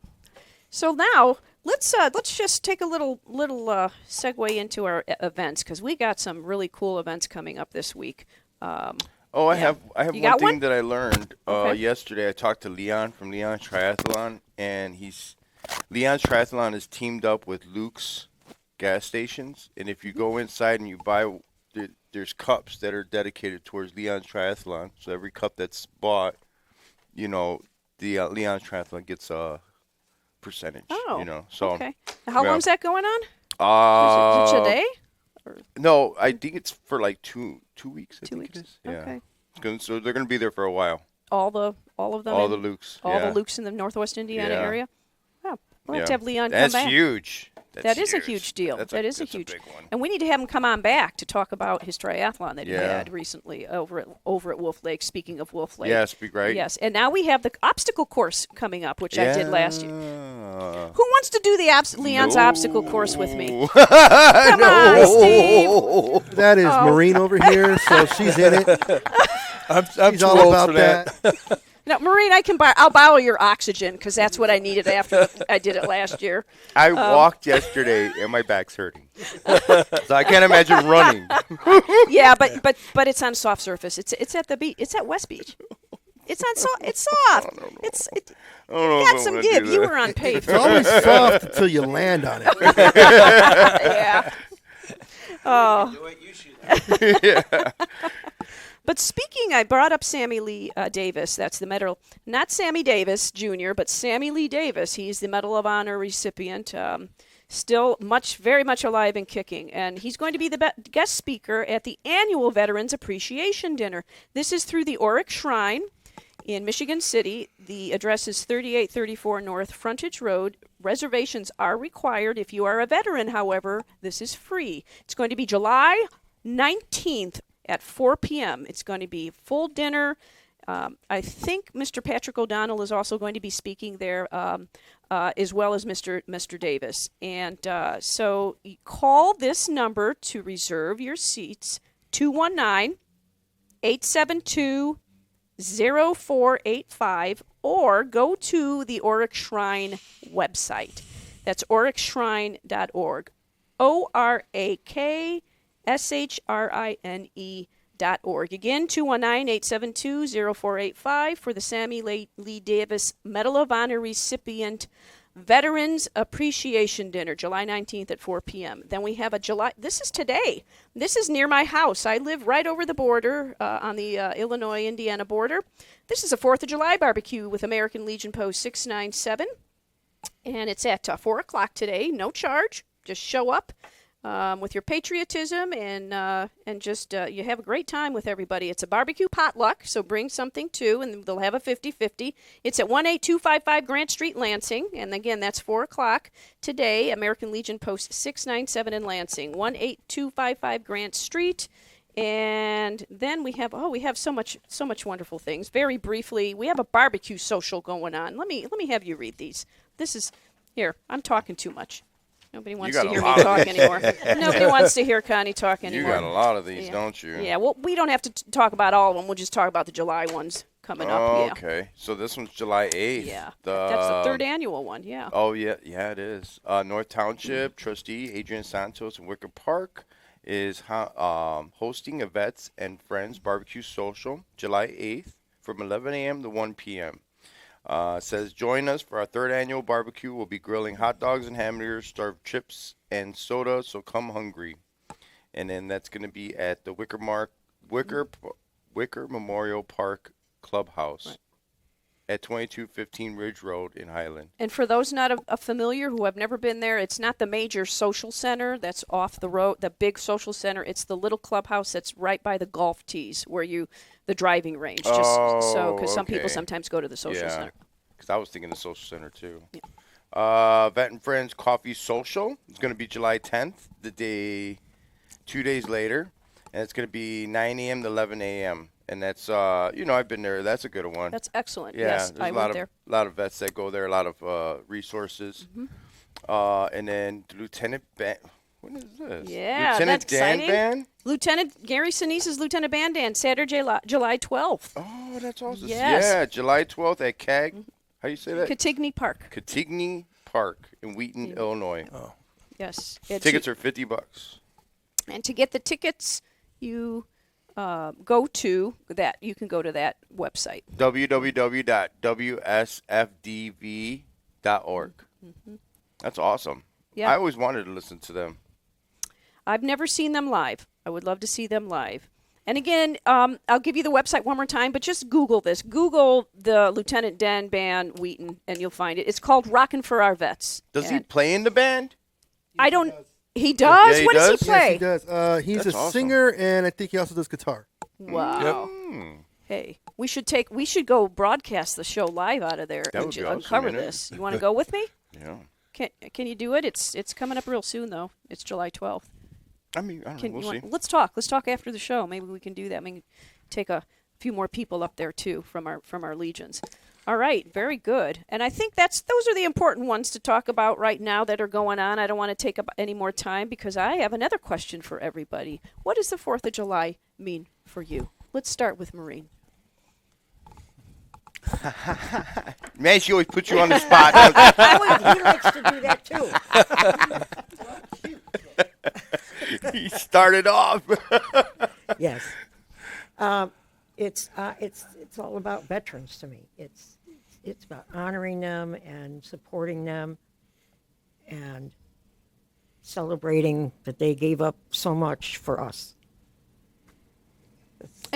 So now let's just take a little segue into our events, because we got some really cool events coming up this week. I have You one got thing one? that I learned Okay. yesterday. I talked to Leon from Leon Triathlon, and Leon's Triathlon is teamed up with Luke's gas stations, and if you go inside and you buy, there's cups that are dedicated towards Leon's Triathlon. So every cup that's bought, the Leon's Triathlon gets a percentage. Oh. So Okay. How yeah. long's that going on? Is it today? No, I think it's for like 2 weeks. I 2 think weeks. it is. Yeah. Okay. So they're going to be there for a while. All of them. All the Lukes. All yeah. the Lukes in the Northwest Indiana Yeah. area. Oh, we'll have Yeah. to have Leon That's come back. huge. That is a huge deal. That's That is a that's huge. big one. And we need to have him come on back to talk about his triathlon that he Yeah. had recently over at Wolf Lake. Speaking of Wolf Lake. Yeah, speak right. Yes, and now we have the obstacle course coming up, which I did last year. Yeah. Who wants to do the Leon's obstacle course with me? No. Come on, Steve. That is Maureen over here, so she's in it. I'm She's too all old about for that. Now, Maureen, I'll borrow your oxygen, because that's what I needed after I did it last year. I walked yesterday and my back's hurting, so I can't imagine running. Yeah, but it's on soft surface. It's at the beach. It's at West Beach. It's soft. I don't know It's if got I some wanna give. do You that. were on pavement. It's always soft until you land on it. Yeah. Oh. Do it, you should. But speaking, I brought up Sammy Lee Davis. That's the medal, not Sammy Davis Jr., but Sammy Lee Davis. He's the Medal of Honor recipient. Still very much alive and kicking. And he's going to be the guest speaker at the annual Veterans Appreciation Dinner. This is through the Oric Shrine in Michigan City. The address is 3834 North Frontage Road. Reservations are required. If you are a veteran, however, this is free. It's going to be July 19th at 4 p.m. It's going to be full dinner. I think Mr. Patrick O'Donnell is also going to be speaking there, as well as Mr. Davis. And so you call this number to reserve your seats, 219-872-0485, or go to the Oric Shrine website. That's oricshrine.org. ORAKSHRINE.org. Again, 219-872-0485 for the Sammy Lee Davis Medal of Honor recipient Veterans Appreciation Dinner, July 19th at 4 p.m. Then we have this is today. This is near my house. I live right over the border on the Illinois-Indiana border. This is a 4th of July barbecue with American Legion Post 697. And it's at 4 o'clock today. No charge. Just show up with your patriotism and just you have a great time with everybody. It's a barbecue potluck, so bring something too, and they'll have a 50-50. It's at 18255 Grant Street, Lansing. And again, that's 4 o'clock today. American Legion Post 697 in Lansing, 18255 Grant Street. And then we have so much wonderful things. Very briefly, we have a barbecue social going on. Let me have you read these. This is here. I'm talking too much. Nobody wants to hear me talk anymore. Nobody wants to hear Connie talk anymore. You got a lot of these, don't you? Yeah. Well, we don't have to talk about all of them. We'll just talk about the July ones coming up. Yeah. Okay. So this one's July 8th. Yeah. That's the third annual one. Yeah. Oh yeah, it is. North Township trustee Adrian Santos in Wicker Park is hosting a Vets and Friends barbecue social July 8th from 11 a.m. to 1 p.m. Says, join us for our third annual barbecue. We'll be grilling hot dogs and hamburgers, serve chips and soda, so come hungry. And then that's going to be at the Wicker Memorial Park Clubhouse at 2215 Ridge Road in Highland. And for those not familiar who have never been there, it's not the major social center that's off the road, the big social center. It's the little clubhouse that's right by the golf tees where the driving range. Because some people sometimes go to the social center. Because I was thinking the social center too. Yeah. Vet and Friends Coffee Social. It's going to be July 10th, 2 days later. And it's going to be 9 a.m. to 11 a.m. And that's, I've been there. That's a good one. That's excellent. Yeah, yes, I went there. A lot of vets that go there, a lot of resources. Mm-hmm. And then Lieutenant Band. What is this? Yeah, Lieutenant that's Dan exciting. Band? Lieutenant Gary Sinise's Lieutenant Band Dance, Saturday, July 12th. Oh, that's awesome. Yes. Yeah, July 12th at CAG. How do you say that? Catigny Park. Catigny Park in Wheaton, Illinois. Oh. Yes. Tickets are $50. And to get the tickets, you go to that. You can go to that website. www.wsfdv.org. Mm-hmm. That's awesome. Yeah. I always wanted to listen to them. I've never seen them live. I would love to see them live. And again, I'll give you the website one more time, but just Google this. Google the Lieutenant Dan Band Wheaton, and you'll find it. It's called Rockin' for Our Vets. Does he play in the band? I don't. He does? Yeah, he what does does? he play? Yes, he does. He's That's a awesome. singer, and I think he also does guitar. Wow. Yep. Hey, we should go broadcast the show live out of there That and would be awesome, uncover wouldn't it? this. You want to go with me? Yeah. Can you do it? It's coming up real soon though. It's July 12th. I mean, I don't know. We'll see. Let's talk. Let's talk after the show. Maybe we can do that. Maybe take a few more people up there too from our legions. All right, very good. And I think those are the important ones to talk about right now that are going on. I don't want to take up any more time because I have another question for everybody. What does the 4th of July mean for you? Let's start with Maureen. Man, she always puts you on the spot. He likes to do that too. He started off. Yes. It's all about veterans to me. It's about honoring them and supporting them and celebrating that they gave up so much for us.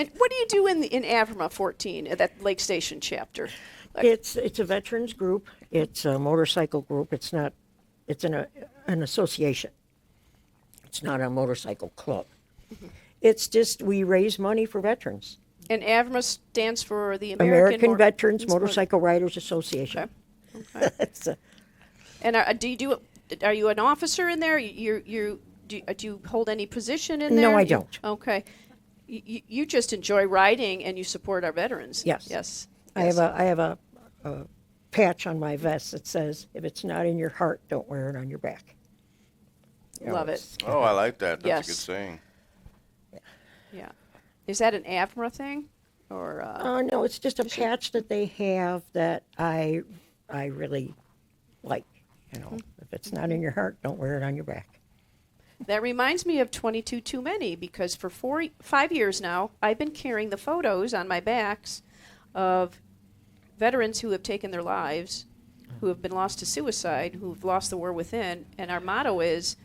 And what do you do in Avrama 14 at that Lake Station chapter? It's a veterans group. It's a motorcycle group. It's not. It's an association. It's not a motorcycle club. It's just we raise money for veterans. And Avrama stands for the American Veterans Motorcycle Riders Association. Okay. It's a, And are you an officer in there? Do you hold any position in there? No, I don't. Okay. You just enjoy riding and you support our veterans. Yes. Yes. I have a patch on my vest that says, "If it's not in your heart, don't wear it on your back." Love it. Oh, I like that. That's Yes. a good saying. Yeah. Is that an Avrama thing? Or No, it's just a patch that they have that I really like. You know, if it's not in your heart, don't wear it on your back. That reminds me of 22 Too Many, because for 5 years now, I've been carrying the photos on my backs of veterans who have taken their lives, who have been lost to suicide, who've lost the war within, and our motto is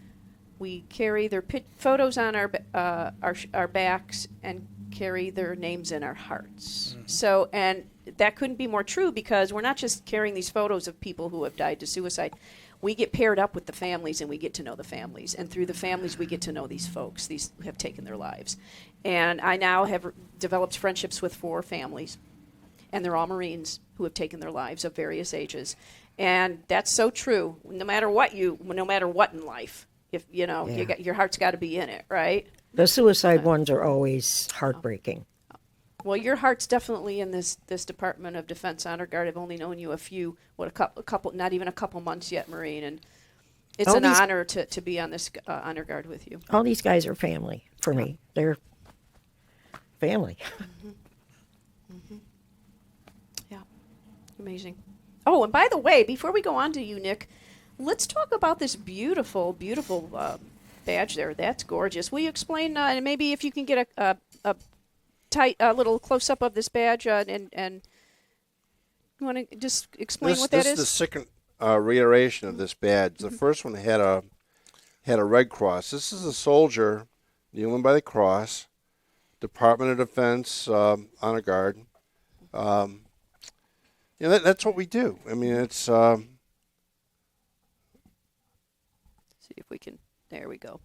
we carry their photos on our backs and carry their names in our hearts. Mm-hmm. So, and that couldn't be more true, because we're not just carrying these photos of people who have died to suicide. We get paired up with the families, and we get to know the families. And through the families, we get to know these folks, these who have taken their lives. And I now have developed friendships with 4 families, and they're all Marines who have taken their lives of various ages. And that's so true. No matter what in life, if you know, Yeah. your heart's got to be in it, right? The suicide ones are always heartbreaking. Well, your heart's definitely in this Department of Defense Honor Guard. I've only known you a couple, not even a couple months yet, Marine, and it's an honor to be on this honor guard with you. All these guys are family for me. They're family. Yeah, amazing. Oh, and by the way, before we go on to you, Nick, let's talk about this beautiful, beautiful badge there. That's gorgeous. Will you explain, and maybe if you can get a tight little close-up of this badge, and you want to just explain what that is? This is the second reiteration of this badge. The first one had a red cross. This is a soldier kneeling by the cross, Department of Defense Honor Guard. That's what we do. I mean, it's... See if we can... There we go.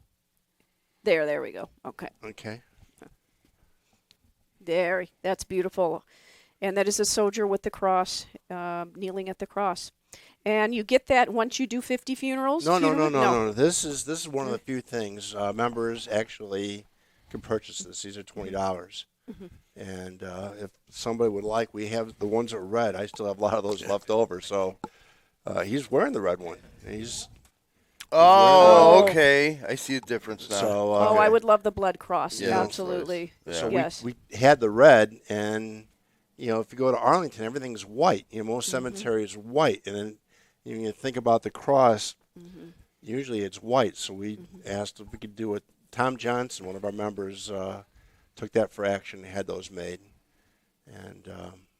There we go. Okay. Okay. That's beautiful. And that is a soldier with the cross, kneeling at the cross. And you get that once you do 50 funerals? No. This is one of the few things members actually can purchase this. These are $20. Mm-hmm. And if somebody would like, we have the ones that are red. I still have a lot of those left over. So he's wearing the red one. Okay. I see a difference now. So, I would love the blood cross. Yeah, absolutely. Yeah. So yes. we had the red, and if you go to Arlington, everything's white. Most cemeteries are white, and then you think about the cross. Mm-hmm. Usually it's white. So we asked if we could do it. Tom Johnson, one of our members, took that for action and had those made, and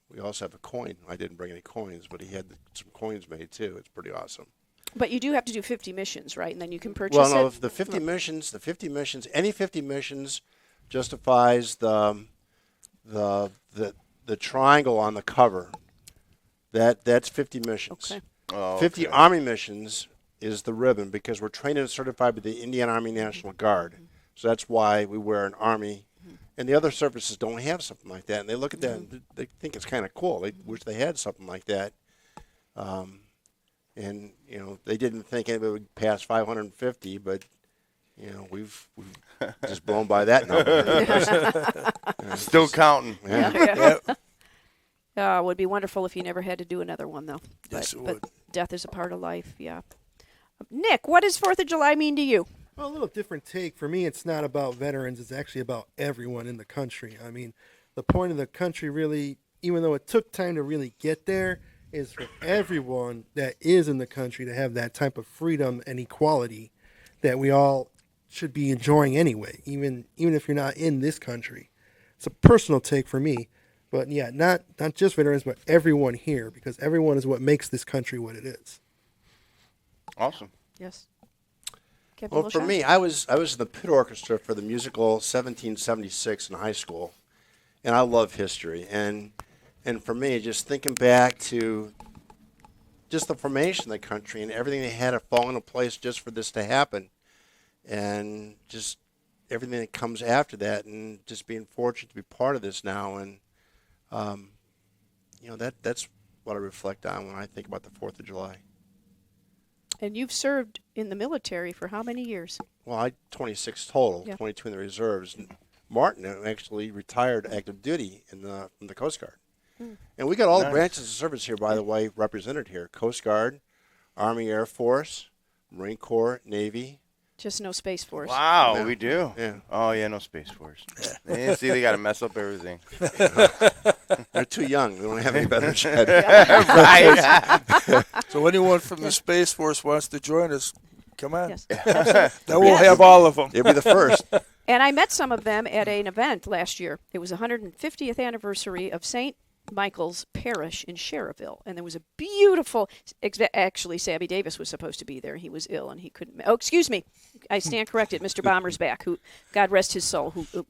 we also have a coin. I didn't bring any coins, but he had some coins made too. It's pretty awesome. But you do have to do 50 missions, right? And then you can purchase it. Well, no, it? the 50 missions, any 50 missions justifies the triangle on the cover. That's 50 missions. Okay. Oh, 50 Army missions is the ribbon, because we're trained and certified by the Indian Army National Guard. So that's why we wear an Army. And the other services don't have something like that. And they look at that and they think it's kind of cool. They wish they had something like that. And they didn't think anybody would pass 550, but we've just blown by that number. Still counting. Yeah. It would be wonderful if you never had to do another one, though. Yes, it but would. Death is a part of life. Yeah. Nick, what does 4th of July mean to you? Well, a little different take. For me, it's not about veterans. It's actually about everyone in the country. I mean, the point of the country really, even though it took time to really get there, is for everyone that is in the country to have that type of freedom and equality that we all should be enjoying anyway, even if you're not in this country. It's a personal take for me. But, yeah, not just veterans, but everyone here, because everyone is what makes this country what it is. Awesome. Yes. Well, for me, I was in the pit orchestra for the musical 1776 in high school, and I love history. And for me, just thinking back to just the formation of the country and everything they had to fall into place just for this to happen, and just everything that comes after that, and just being fortunate to be part of this now. And that's what I reflect on when I think about the 4th of July. And you've served in the military for how many years? Well, 26 total, Yeah. 22 in the reserves. Martin actually retired active duty from the Coast Guard. And we got all the branches of service here, by the way, represented here. Coast Guard, Army, Air Force, Marine Corps, Navy. Just no Space Force. Wow, Yeah. we do. Yeah. Oh, yeah, no Space Force. Yeah, see, they got to mess up everything. They're too young. They don't have any better yet. Right. So anyone from the Space Force wants to join us, come on. Yes, absolutely. Then we'll have all of them. They'll be the first. And I met some of them at an event last year. It was the 150th anniversary of St. Michael's Parish in Cherville, and there was a beautiful. Actually, Sammy Davis was supposed to be there. He was ill, and he couldn't. Oh, excuse me, I stand corrected. Mr. Bommersback, who God rest his soul, who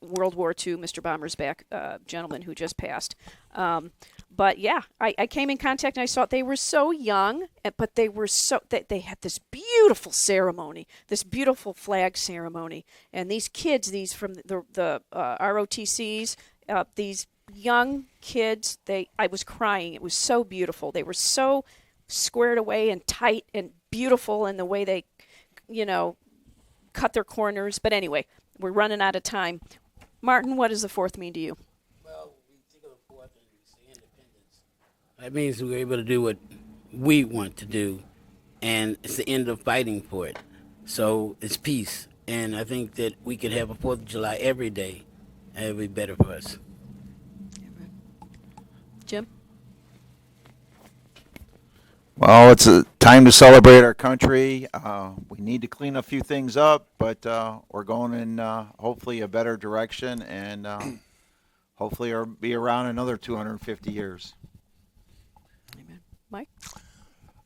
World War II, Mr. Bommersback, gentleman who just passed. But yeah, I came in contact and I saw they were so young, but they were they had this beautiful ceremony, this beautiful flag ceremony, and these kids, these from the ROTCs, these young kids, I was crying. It was so beautiful. They were so squared away and tight and beautiful in the way they, cut their corners. But anyway, we're running out of time. Martin, what does the 4th mean to you? Well, we think of the 4th and we say independence. That means we're able to do what we want to do, and it's the end of fighting for it. So it's peace. And I think that we could have a 4th of July every day, and it would be better for us. Jim? Well, it's a time to celebrate our country. We need to clean a few things up, but we're going in hopefully a better direction, and hopefully it'll be around another 250 years. Amen. Mike?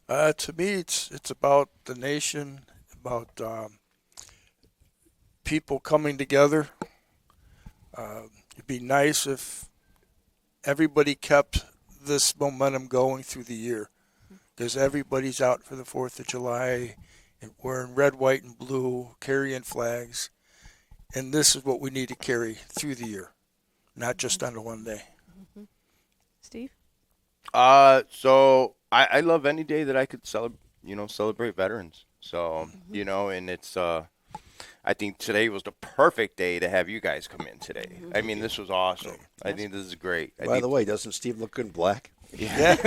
To me, it's about the nation, about people coming together. It'd be nice if everybody kept this momentum going through the year, because everybody's out for the 4th of July, and wearing red, white, and blue, carrying flags, and this is what we need to carry through the year, not just on the one day. Mm-hmm. Steve? So I love any day that I could celebrate veterans. So, and it's I think today was the perfect day to have you guys come in today. I mean, this was awesome. I think this is great. By the way, doesn't Steve look good in black? Yeah.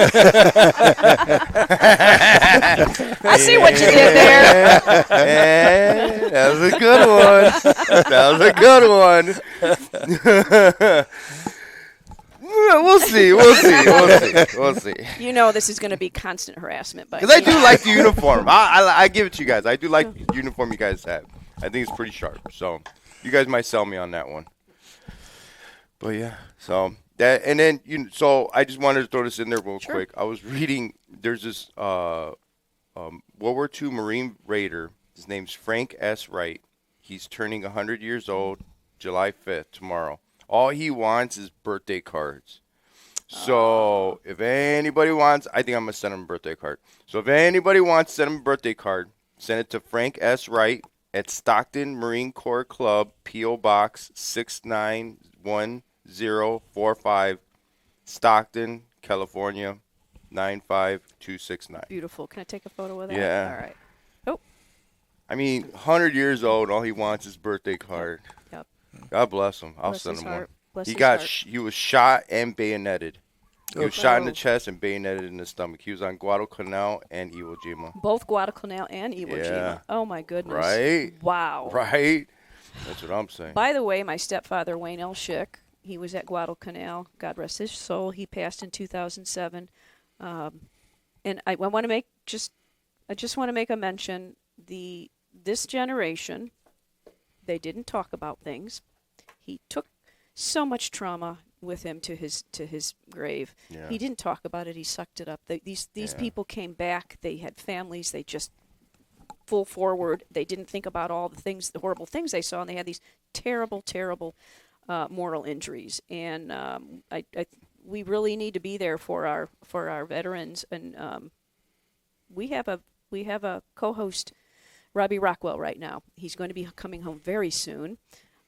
I see what you did there. Yeah, that was a good one. We'll see. You know this is going to be constant harassment. Because I do like the uniform. I give it to you guys. I do like the uniform you guys have. I think it's pretty sharp. So you guys might sell me on that one. But yeah, so that, and then so I just wanted to throw this in there real quick. I was reading. There's this World War II Marine Raider. His name's Frank S. Wright. He's turning 100 years old, July 5th, tomorrow. All he wants is birthday cards. So if anybody wants, I think I'm going to send him a birthday card. So if anybody wants to send him a birthday card, send it to Frank S. Wright at Stockton Marine Corps Club, P.O. Box 691045, Stockton, California, 95269. Beautiful. Can I take a photo of that? Yeah. All right. Oh. I mean, 100 years old, all he wants is birthday card. Yep. God bless him. I'll Bless send his him heart. one. Bless He his got heart. he was shot and bayoneted. He was shot in the Oh. chest and bayoneted in the stomach. He was on Guadalcanal and Iwo Jima. Both Guadalcanal and Iwo Jima. Yeah. Oh, my goodness. Right? Wow. Right? That's what I'm saying. By the way, my stepfather, Wayne L. Schick, he was at Guadalcanal. God rest his soul. He passed in 2007. And I want to make I just want to make a mention. This generation, they didn't talk about things. He took so much trauma with him to his grave. Yeah. He didn't talk about it. He sucked it up. These people came back. They had families. They just full forward. They didn't think about all the horrible things they saw, and they had these terrible, terrible moral injuries. And we really need to be there for our veterans. And we have a co-host, Robbie Rockwell, right now. He's going to be coming home very soon.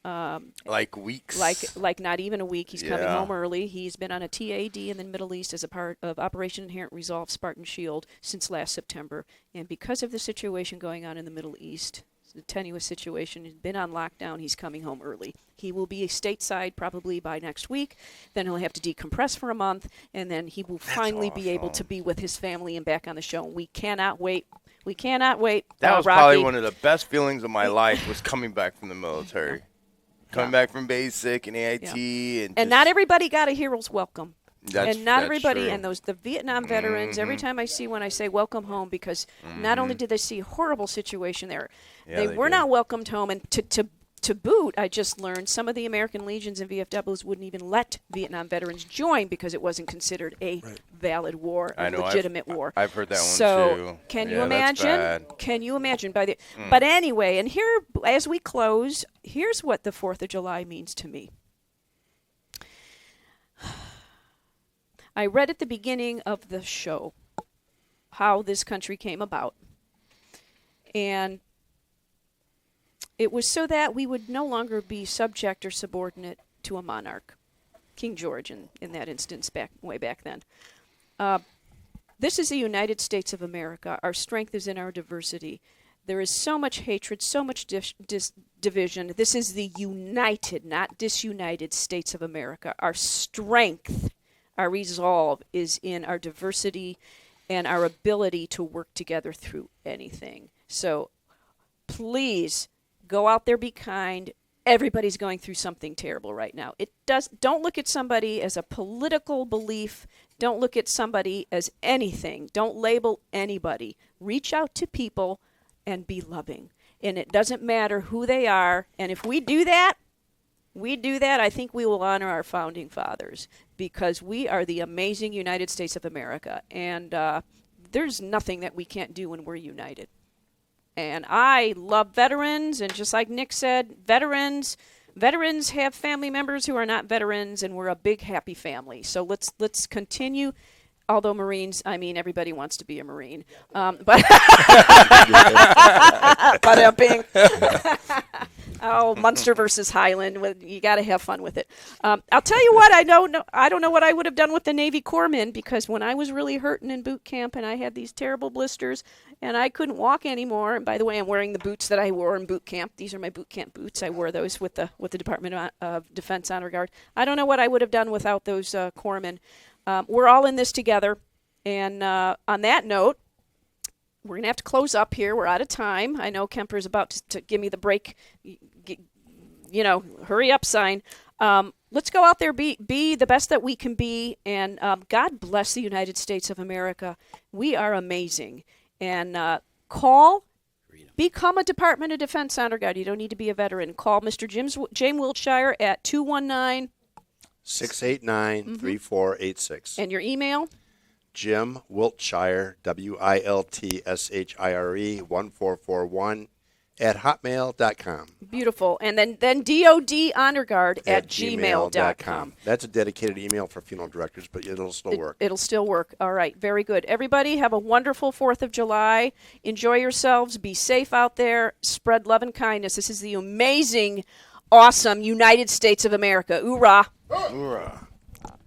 Like weeks? Like not even a week. He's coming Yeah. home early. He's been on a TAD in the Middle East as a part of Operation Inherent Resolve Spartan Shield since last September. And because of the situation going on in the Middle East, the tenuous situation, he's been on lockdown, he's coming home early. He will be stateside probably by next week. Then he'll have to decompress for a month, and then he will finally be able to be with his family and back on the show. And we cannot wait. We cannot wait. That was Rocky. probably one of the best feelings of my life, was coming back from the military. Coming back from basic and AIT. And not everybody got a hero's welcome. That's everybody, true. and the Vietnam veterans, every time I see one, I say welcome home, because not only did they see a horrible situation there, they were not welcomed home. And to boot, I just learned some of the American legions and VFWs wouldn't even let Vietnam veterans join because it wasn't considered a valid war, a legitimate war. I've heard that one so too. Can you Yeah, that's imagine? bad. Can you imagine? But anyway, and here, as we close, here's what the 4th of July means to me. I read at the beginning of the show how this country came about. And it was so that we would no longer be subject or subordinate to a monarch, King George in that instance, way back then. This is the United States of America. Our strength is in our diversity. There is so much hatred, so much division. This is the united, not disunited States of America. Our strength, our resolve is in our diversity and our ability to work together through anything. So please go out there, be kind. Everybody's going through something terrible right now. Don't look at somebody as a political belief. Don't look at somebody as anything. Don't label anybody. Reach out to people and be loving. And it doesn't matter who they are. And if we do that, I think we will honor our founding fathers, because we are the amazing United States of America. And there's nothing that we can't do when we're united. And I love veterans, and just like Nick said, veterans have family members who are not veterans, and we're a big happy family. So let's continue. Although Marines, I mean, everybody wants to be a Marine, but Munster versus Highland, you got to have fun with it. I'll tell you what, I don't know what I would have done with the Navy Corpsmen, because when I was really hurting in boot camp and I had these terrible blisters and I couldn't walk anymore. And by the way, I'm wearing the boots that I wore in boot camp. These are my boot camp boots. I wore those with the Department of Defense Honor Guard. I don't know what I would have done without those corpsmen. We're all in this together. And on that note, we're going to have to close up here. We're out of time. I know Kemper's about to give me the break, hurry up sign. Let's go out there, be the best that we can be, and God bless the United States of America. We are amazing. And become a Department of Defense Honor Guard. You don't need to be a veteran. Call Mr. James Wiltshire at 219 689 3486. And your email? Jim Wiltshire, WILTSHIRE 1441 at hotmail.com. Beautiful. And then DOD Honor Guard at gmail.com. That's a dedicated email for funeral directors, but it'll still work. It'll still work. All right. Very good. Everybody have a wonderful 4th of July. Enjoy yourselves. Be safe out there. Spread love and kindness. This is the amazing, awesome United States of America. Hoorah. Hoorah.